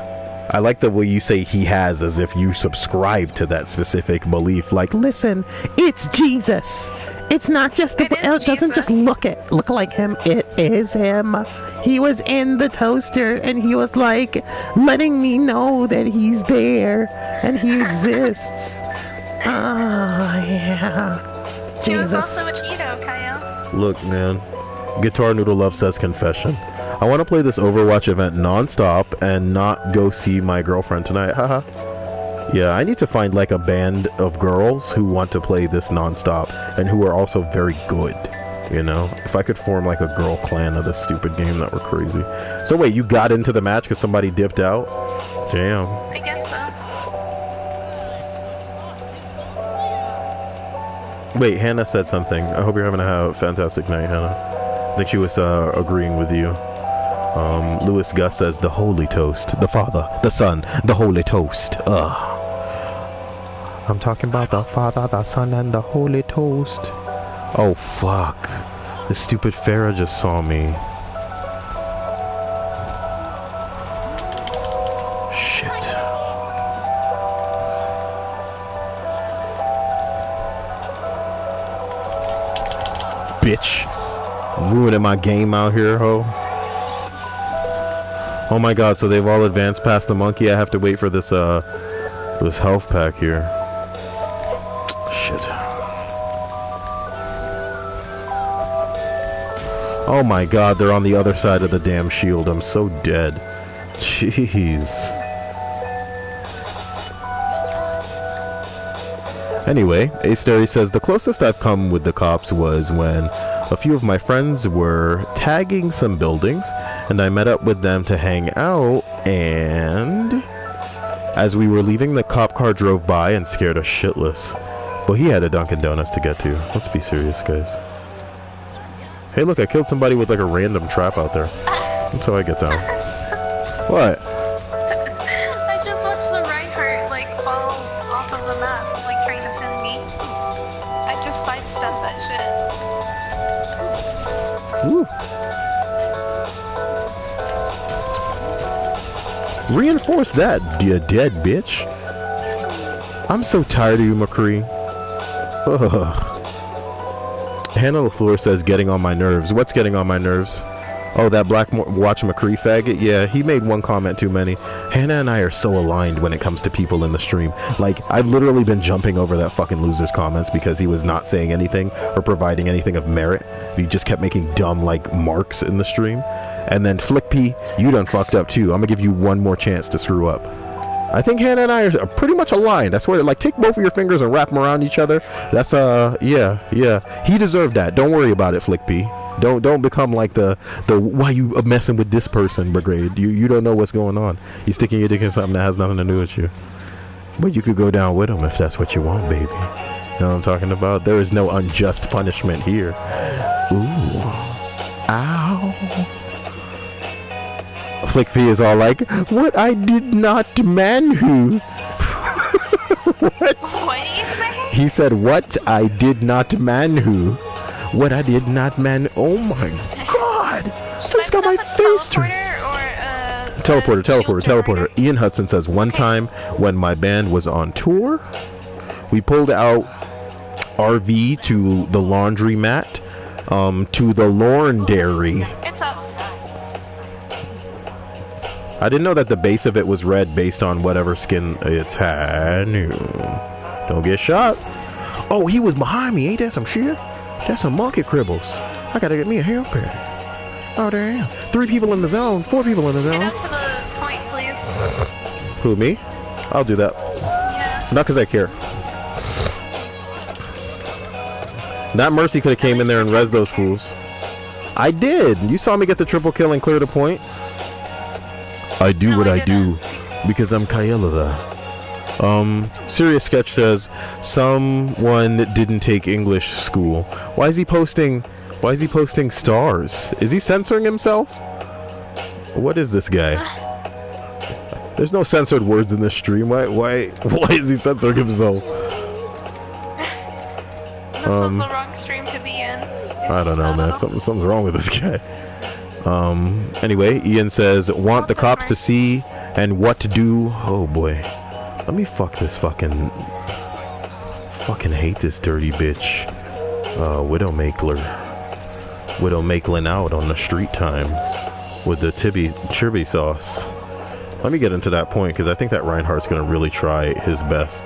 I like the way you say he has, as if you subscribe to that specific belief. Like, listen, it's Jesus. It's not just it doesn't just look like him. It is him. He was in the toaster, and he was like letting me know that he's there and he exists. Yeah. He was also a Cheeto, Cyael. Look, man. Guitar Noodle Love says confession. I want to play this Overwatch event non-stop and not go see my girlfriend tonight. Haha. Yeah, I need to find like a band of girls who want to play this non-stop and who are also very good. If I could form like a girl clan of this stupid game, that were crazy. So wait, you got into the match because somebody dipped out? Damn. I guess so. Wait, Hannah said something. I hope you're having a fantastic night, Hannah. I think she was agreeing with you. Lewis Gus says, the Holy Toast. The Father, the Son, the Holy Toast. I'm talking about the Father, the Son, and the Holy Toast. Oh, fuck. This stupid Farah just saw me. Shit. Bitch. Ruining my game out here, ho. Oh my god, so they've all advanced past the monkey. I have to wait for this health pack here. Shit. Oh my god, they're on the other side of the damn shield. I'm so dead. Jeez. Anyway, Astery says, the closest I've come with the cops was when a few of my friends were tagging some buildings, and I met up with them to hang out, and as we were leaving, the cop car drove by and scared us shitless. But he had a Dunkin' Donuts to get to. Let's be serious, guys. Hey, look, I killed somebody with like a random trap out there. That's how I get down. What? I just watched the Reinhardt fall off of the map, trying to pin me. I just sidestepped that shit. Ooh. Reinforce that, you dead bitch. I'm so tired of you, McCree. Ugh. Hannah LaFleur says, getting on my nerves. What's getting on my nerves? Oh, that Black Watch McCree faggot? Yeah, he made one comment too many. Hannah and I are so aligned when it comes to people in the stream. I've literally been jumping over that fucking loser's comments because he was not saying anything or providing anything of merit. He just kept making dumb, marks in the stream. And then Flick P, you done fucked up too. I'm gonna give you one more chance to screw up. I think Hannah and I are pretty much aligned. I swear, take both of your fingers and wrap them around each other. That's, yeah. He deserved that. Don't worry about it, Flick P. Don't become the why you messing with this person brigade. You don't know what's going on. You're sticking your dick in something that has nothing to do with you. But you could go down with him if that's what you want, baby. You know what I'm talking about? There is no unjust punishment here. Ooh. Ow. Flick P is all like, what I did not manhu. What? What did you say? He said, what I did not manhu. What I did not man. Oh my god. This got my face turned. Teleporter. Ian Hudson says, one time when my band was on tour, we pulled out RV to the laundromat, to the laundry. It's up. I didn't know that the base of it was red based on whatever skin it's had. Don't get shot. Oh, he was behind me. Ain't that some shit? That's some monkey cribbles. I gotta get me a haircut. Oh, damn. 3 people in the zone. 4 people in the zone. Get up to the point, please. Who, me? I'll do that. Yeah. Not because I care. That Mercy could have came in there and res those fools. I did. You saw me get the triple kill and clear the point. I do what I do because I'm Cyael. Serious Sketch says someone didn't take English school. Why is he posting stars? Is he censoring himself? What is this guy? There's no censored words in this stream. Why is he censoring himself? This is the wrong stream to be in. I don't know, man. Something's wrong with this guy. Anyway, Ian says, want the cops to see and what to do. Oh boy. Let me fuck this fucking hate this dirty bitch. Widowmakelin out on the street time with the chibby sauce. Let me get into that point because I think that Reinhardt's going to really try his best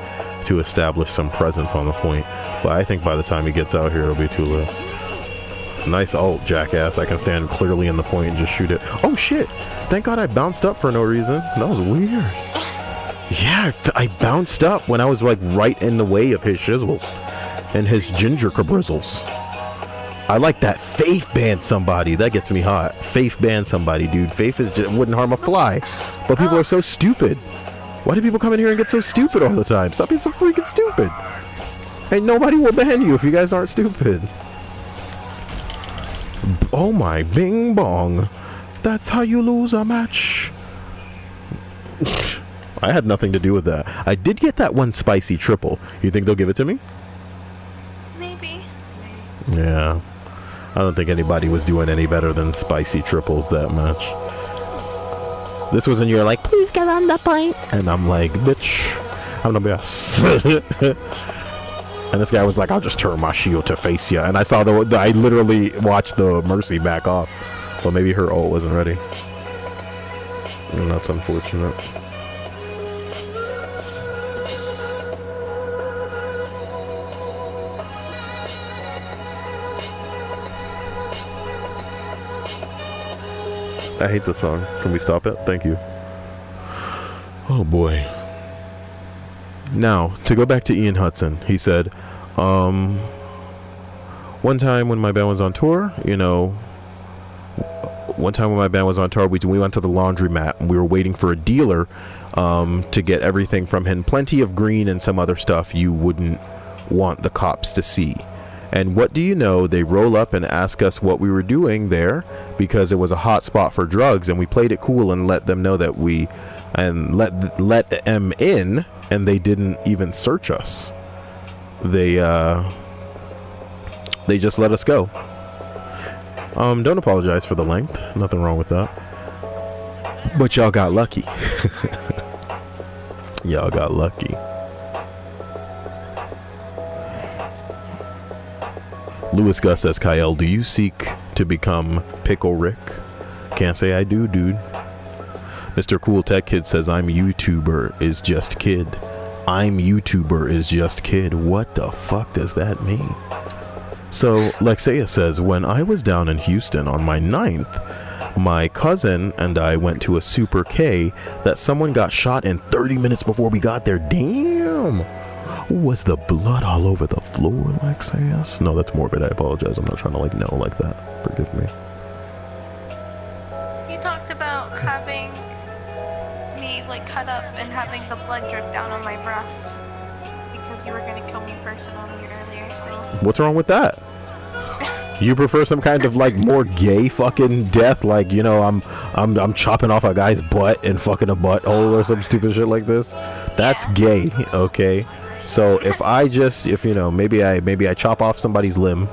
to establish some presence on the point. But I think by the time he gets out here, it'll be too late. Nice ult, jackass. I can stand clearly in the point and just shoot it. Oh shit! Thank God I bounced up for no reason. That was weird. Yeah, I bounced up when I was like right in the way of his shizzles and his ginger cabrizzles. I like that. Faith ban somebody. That gets me hot. Faith ban somebody, dude. Faith wouldn't harm a fly. But people are so stupid. Why do people come in here and get so stupid all the time? Stop being so freaking stupid. Ain't nobody will ban you if you guys aren't stupid. Oh my bing bong. That's how you lose a match. I had nothing to do with that. I did get that one spicy triple. You think they'll give it to me? Maybe. Yeah. I don't think anybody was doing any better than spicy triples that match. This was when you're like, please get on the point. And I'm like, bitch, I'm the best. And this guy was like, I'll just turn my shield to face you. And I saw I literally watched the Mercy back off. Well, maybe her ult wasn't ready. And that's unfortunate. I hate this song. Can we stop it? Thank you. Oh boy. Now, to go back to Ian Hudson, he said, one time when my band was on tour, we went to the laundromat and we were waiting for a dealer to get everything from him. Plenty of green and some other stuff you wouldn't want the cops to see. And what do you know? They roll up and ask us what we were doing there because it was a hot spot for drugs, and we played it cool and let them know that let them in, and they didn't even search us. They just let us go. Don't apologize for the length. Nothing wrong with that. But y'all got lucky. Y'all got lucky. Louis Gus says, Cyael, do you seek to become Pickle Rick? Can't say I do, dude. Mr. Cool Tech Kid says, I'm YouTuber is just kid. I'm YouTuber is just kid. What the fuck does that mean? So, Lexia says, when I was down in Houston on my 9th, my cousin and I went to a Super K that someone got shot in 30 minutes before we got there. Damn! Was the blood all over the floor, Lexia? No, that's morbid. I apologize. I'm not trying to know like that. Forgive me. You talked about having me cut up and having the blood drip down on my breast because you were going to kill me personally earlier, so... What's wrong with that? You prefer some kind of like more gay fucking death, like, you know, I'm chopping off a guy's butt and fucking a butthole or some stupid shit like this? That's gay, okay? So if you know, maybe I chop off somebody's limb,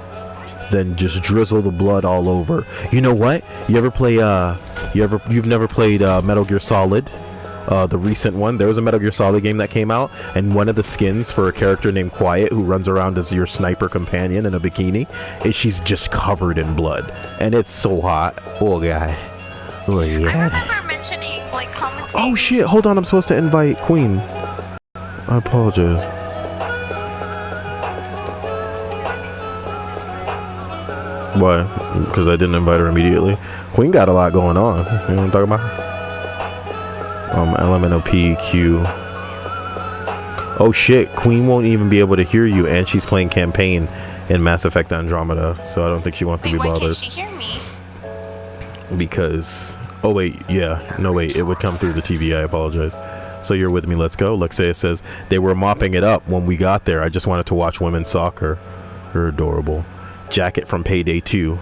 then just drizzle the blood all over. You know what? You ever play you've never played Metal Gear Solid? The recent one. There was a Metal Gear Solid game that came out, and one of the skins for a character named Quiet, who runs around as your sniper companion in a bikini, she's just covered in blood, and it's so hot. Oh god. Oh yeah. I remember mentioning like commenting. Oh shit! Hold on, I'm supposed to invite Queen. I apologize. Why? Because I didn't invite her immediately. Queen got a lot going on. You know what I'm talking about? LMNOP. Oh shit, Queen won't even be able to hear you, and she's playing campaign in Mass Effect Andromeda, so I don't think she wants to be bothered. Why can't she hear me? Because, oh wait, yeah, no wait, it would come through the TV, I apologize. So you're with me, let's go. Lexia says, they were mopping it up when we got there. I just wanted to watch women's soccer. They're adorable. Jacket from Payday 2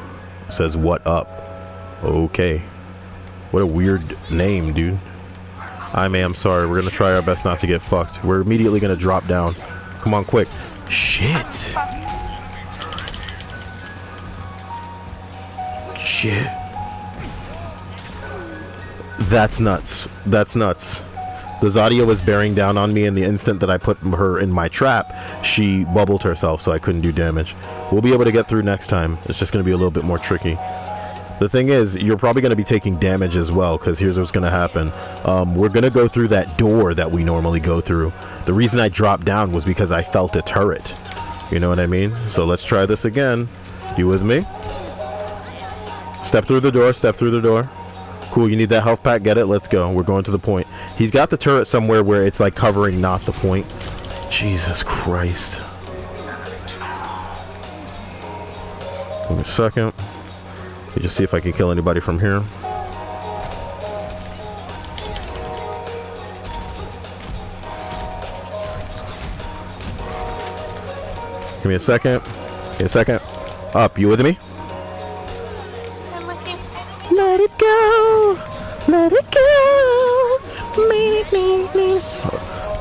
says, what up? Okay. What a weird name, dude. I'm sorry. We're gonna try our best not to get fucked. We're immediately gonna drop down. Come on, quick. Shit. Shit. That's nuts. That's nuts. The Zadia was bearing down on me, and the instant that I put her in my trap, she bubbled herself, so I couldn't do damage. We'll be able to get through next time. It's just gonna be a little bit more tricky. The thing is, you're probably going to be taking damage as well, because here's what's going to happen. We're going to go through that door that we normally go through. The reason I dropped down was because I felt a turret. You know what I mean? So let's try this again. You with me? Step through the door, step through the door. Cool, you need that health pack, get it? Let's go. We're going to the point. He's got the turret somewhere where it's like covering not the point. Jesus Christ. Give me a second. Let me just see if I can kill anybody from here. Give me a second. Give me a second. Up, you with me? I'm with you. Let it go. Let it go. Me.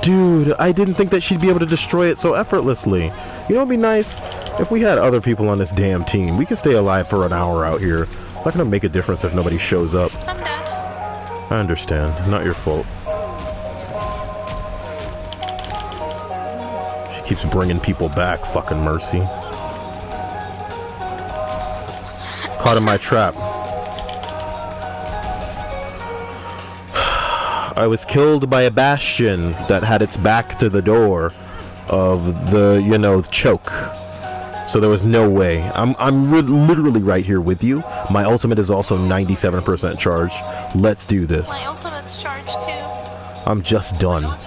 Dude, I didn't think that she'd be able to destroy it so effortlessly. You know what'd be nice? If we had other people on this damn team, we could stay alive for an hour out here. It's not gonna make a difference if nobody shows up. I'm dead. I understand. Not your fault. She keeps bringing people back, fucking Mercy. Caught in my trap. I was killed by a bastion that had its back to the door of the, you know, choke. So there was no way. I'm literally right here with you. My ultimate is also 97% charged. Let's do this. My ultimate's charged too. I'm just done.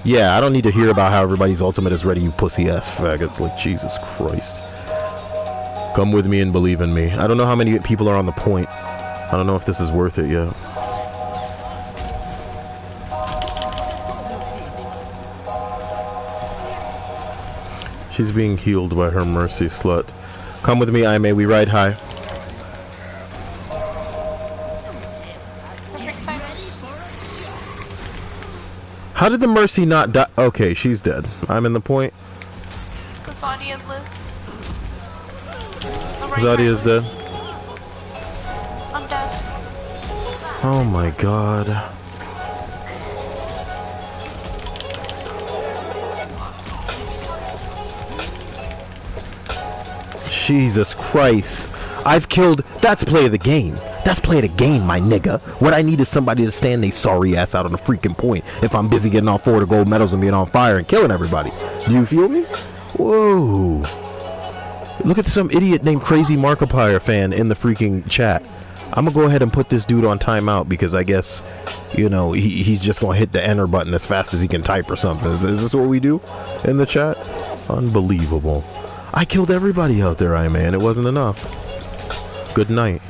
Yeah, I don't need to hear about how everybody's ultimate is ready, you pussy-ass faggots. Like, Jesus Christ. Come with me and believe in me. I don't know how many people are on the point. I don't know if this is worth it yet. She's being healed by her Mercy slut. Come with me, Aime. We ride high. How did the Mercy not die? Okay, she's dead. I'm in the point. The Zadia lives. Zadia's dead. I'm dead. Oh my god. Jesus Christ. I've killed... That's play of the game. That's play of the game, my nigga. What I need is somebody to stand they sorry ass out on the freaking point if I'm busy getting all 4 of the gold medals and being on fire and killing everybody. Do you feel me? Whoa. Look at some idiot named Crazy Markiplier fan in the freaking chat. I'm gonna go ahead and put this dude on timeout because I guess, you know, he's just gonna hit the enter button as fast as he can type or something. Is this what we do in the chat? Unbelievable. I killed everybody out there, man. It wasn't enough. Good night.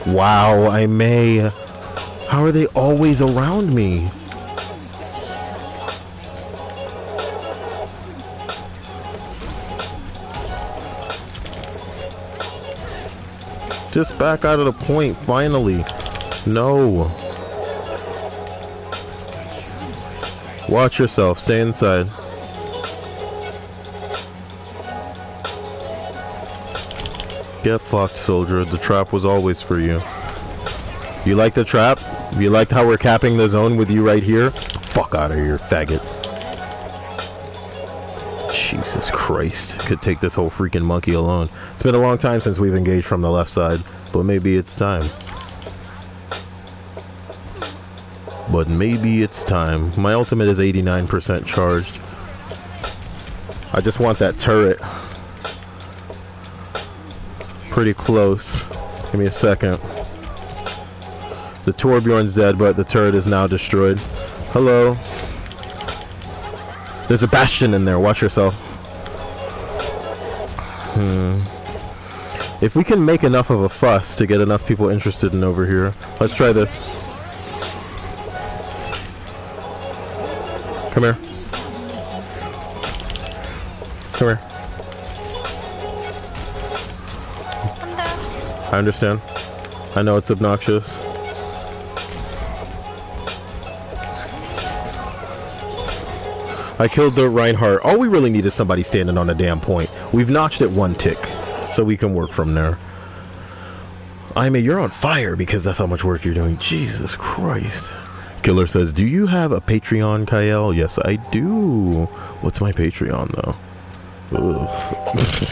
Wow, I may. How are they always around me? Just back out of the point, finally. No. Watch yourself. Stay inside. Get fucked, soldier. The trap was always for you. You like the trap? You liked how we're capping the zone with you right here? Fuck out of here, faggot. Jesus Christ. Could take this whole freaking monkey alone. It's been a long time since we've engaged from the left side, but maybe it's time. But maybe it's time. My ultimate is 89% charged. I just want that turret. Pretty close. Give me a second. The Torbjorn's dead, but the turret is now destroyed. Hello. There's a bastion in there. Watch yourself. If we can make enough of a fuss to get enough people interested in over here, let's try this. Come here. Come here. I understand. I know it's obnoxious. I killed the Reinhardt. All we really need is somebody standing on a damn point. We've notched it one tick, so we can work from there. I mean, you're on fire because that's how much work you're doing. Jesus Christ. Killer says, do you have a Patreon, Cyael? Yes, I do. What's my Patreon, though?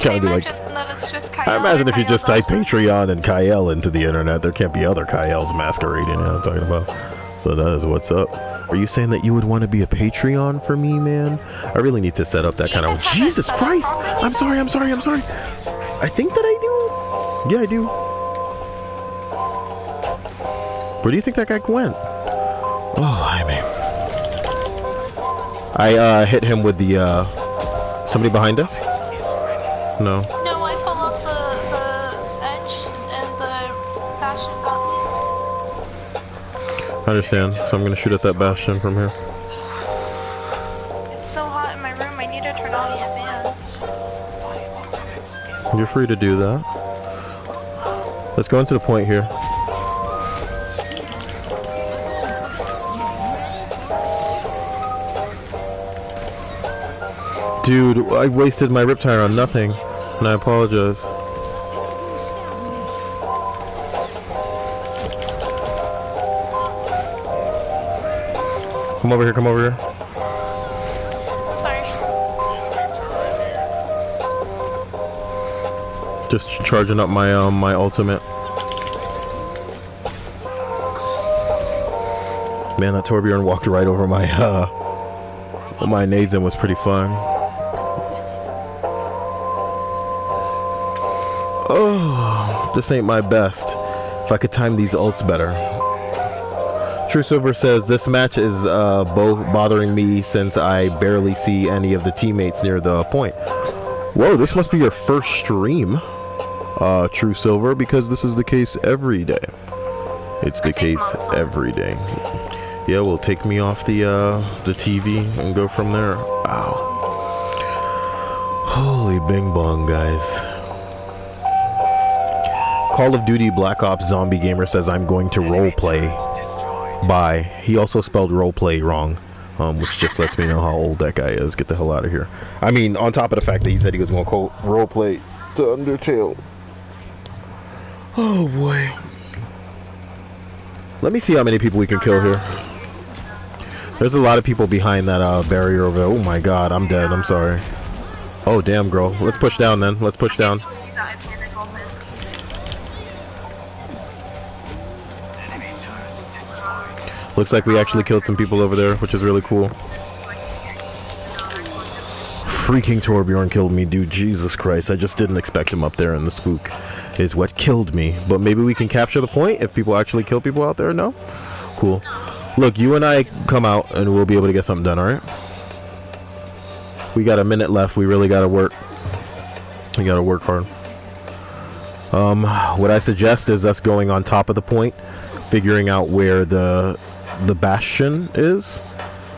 Kind of like, I imagine if you just type Patreon and Cyael into the internet, there can't be other Cyaels masquerading, you know what I'm talking about? So that is what's up. Are you saying that you would want to be a Patreon for me, man? I really need to set up that kind of... Jesus Christ! I'm sorry. I think that I do. Yeah, I do. Where do you think that guy went? Oh, I mean... I hit him with the, somebody behind us? No. No, I fell off the edge and the bastion got me. I understand, so I'm gonna shoot at that bastion from here. It's so hot in my room, I need to turn on the fan. You're free to do that. Let's go into the point here. Dude, I wasted my riptire on nothing, and I apologize. Come over here, come over here. Sorry. Just charging up my my ultimate. Man, that Torbjorn walked right over my nades and was pretty fun. Oh, this ain't my best. If I could time these ults better. True Silver says, this match is both bothering me since I barely see any of the teammates near the point. Whoa, this must be your first stream, True Silver, because this is the case every day. It's the case every day. Yeah, well, take me off the TV and go from there. Wow. Holy bing bong, guys. Call of Duty Black Ops Zombie Gamer says, I'm going to roleplay. Bye. He also spelled roleplay wrong, which just lets me know how old that guy is. Get the hell out of here. I mean, on top of the fact that he said he was going to roleplay to Undertale. Oh boy. Let me see how many people we can kill here. There's a lot of people behind that barrier over there. Oh my god, I'm dead. I'm sorry. Oh damn, girl. Let's push down then. Let's push down. Looks like we actually killed some people over there, which is really cool. Freaking Torbjorn killed me, dude. Jesus Christ. I just didn't expect him up there, and the spook is what killed me. But maybe we can capture the point if people actually kill people out there? No? Cool. Look, you and I come out, and we'll be able to get something done, alright? We got a minute left. We really gotta work. We gotta work hard. What I suggest is us going on top of the point, figuring out where the bastion is,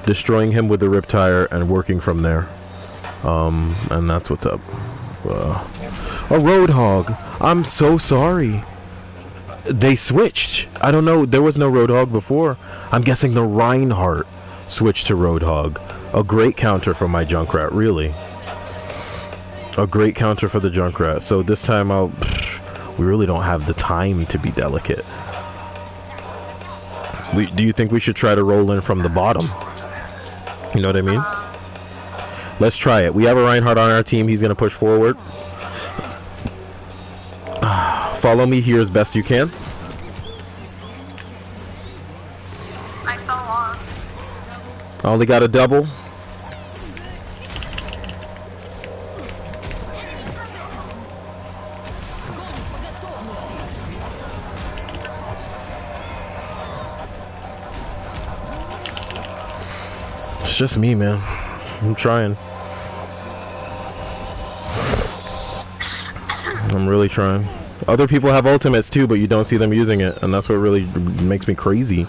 destroying him with the riptire, and working from there. And that's what's up. A roadhog. I'm so sorry. They switched. I don't know. There was no Roadhog before. I'm guessing the Reinhardt switched to Roadhog. A great counter for my Junkrat, really. A great counter for the Junkrat. So this time we really don't have the time to be delicate. Do you think we should try to roll in from the bottom? You know what I mean? Let's try it. We have a Reinhardt on our team. He's going to push forward. Follow me here as best you can. I fell off. I only got a double. It's just me, man. I'm trying. I'm really trying. Other people have ultimates too, but you don't see them using it, and that's what really makes me crazy.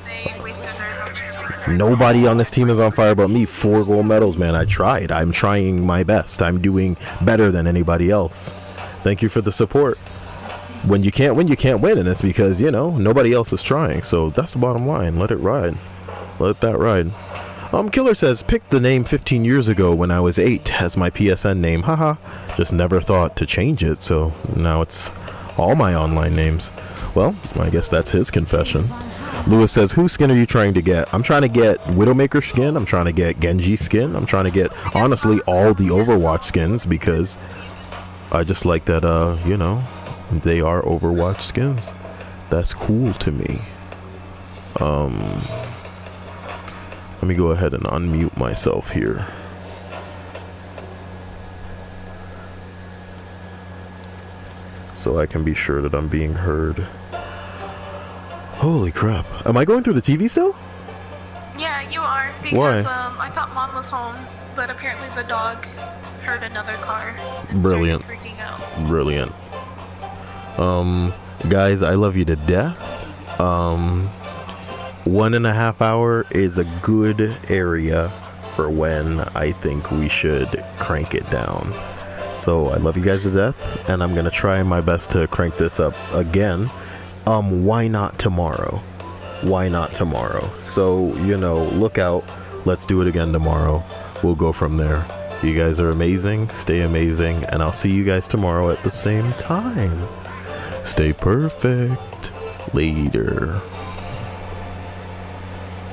They wasted theirs on champion. Nobody on this team is on fire but me. 4 gold medals, man. I tried. I'm trying my best. I'm doing better than anybody else. Thank you for the support. When you can't win, you can't win, and it's because, you know, nobody else is trying. So that's the bottom line. Let it ride. Let that ride. Killer says, picked the name 15 years ago when I was 8 as my PSN name. Haha. Just never thought to change it, so now it's all my online names. Well, I guess that's his confession. Lewis says, whose skin are you trying to get? I'm trying to get Widowmaker skin. I'm trying to get Genji skin. I'm trying to get, honestly, all the Overwatch skins because I just like that, you know, they are Overwatch skins. That's cool to me. Let me go ahead and unmute myself here. So I can be sure that I'm being heard. Holy crap. Am I going through the TV still? Yeah, you are. Because, Why? I thought Mom was home, but apparently the dog heard another car and Brilliant. started freaking out. Brilliant. Guys, I love you to death. 1.5 hour is a good area for when I think we should crank it down. So I love you guys to death, and I'm gonna try my best to crank this up again. Why not tomorrow? Why not tomorrow? So, you know, look out. Let's do it again tomorrow. We'll go from there. You guys are amazing. Stay amazing, and I'll see you guys tomorrow at the same time. Stay perfect. Later.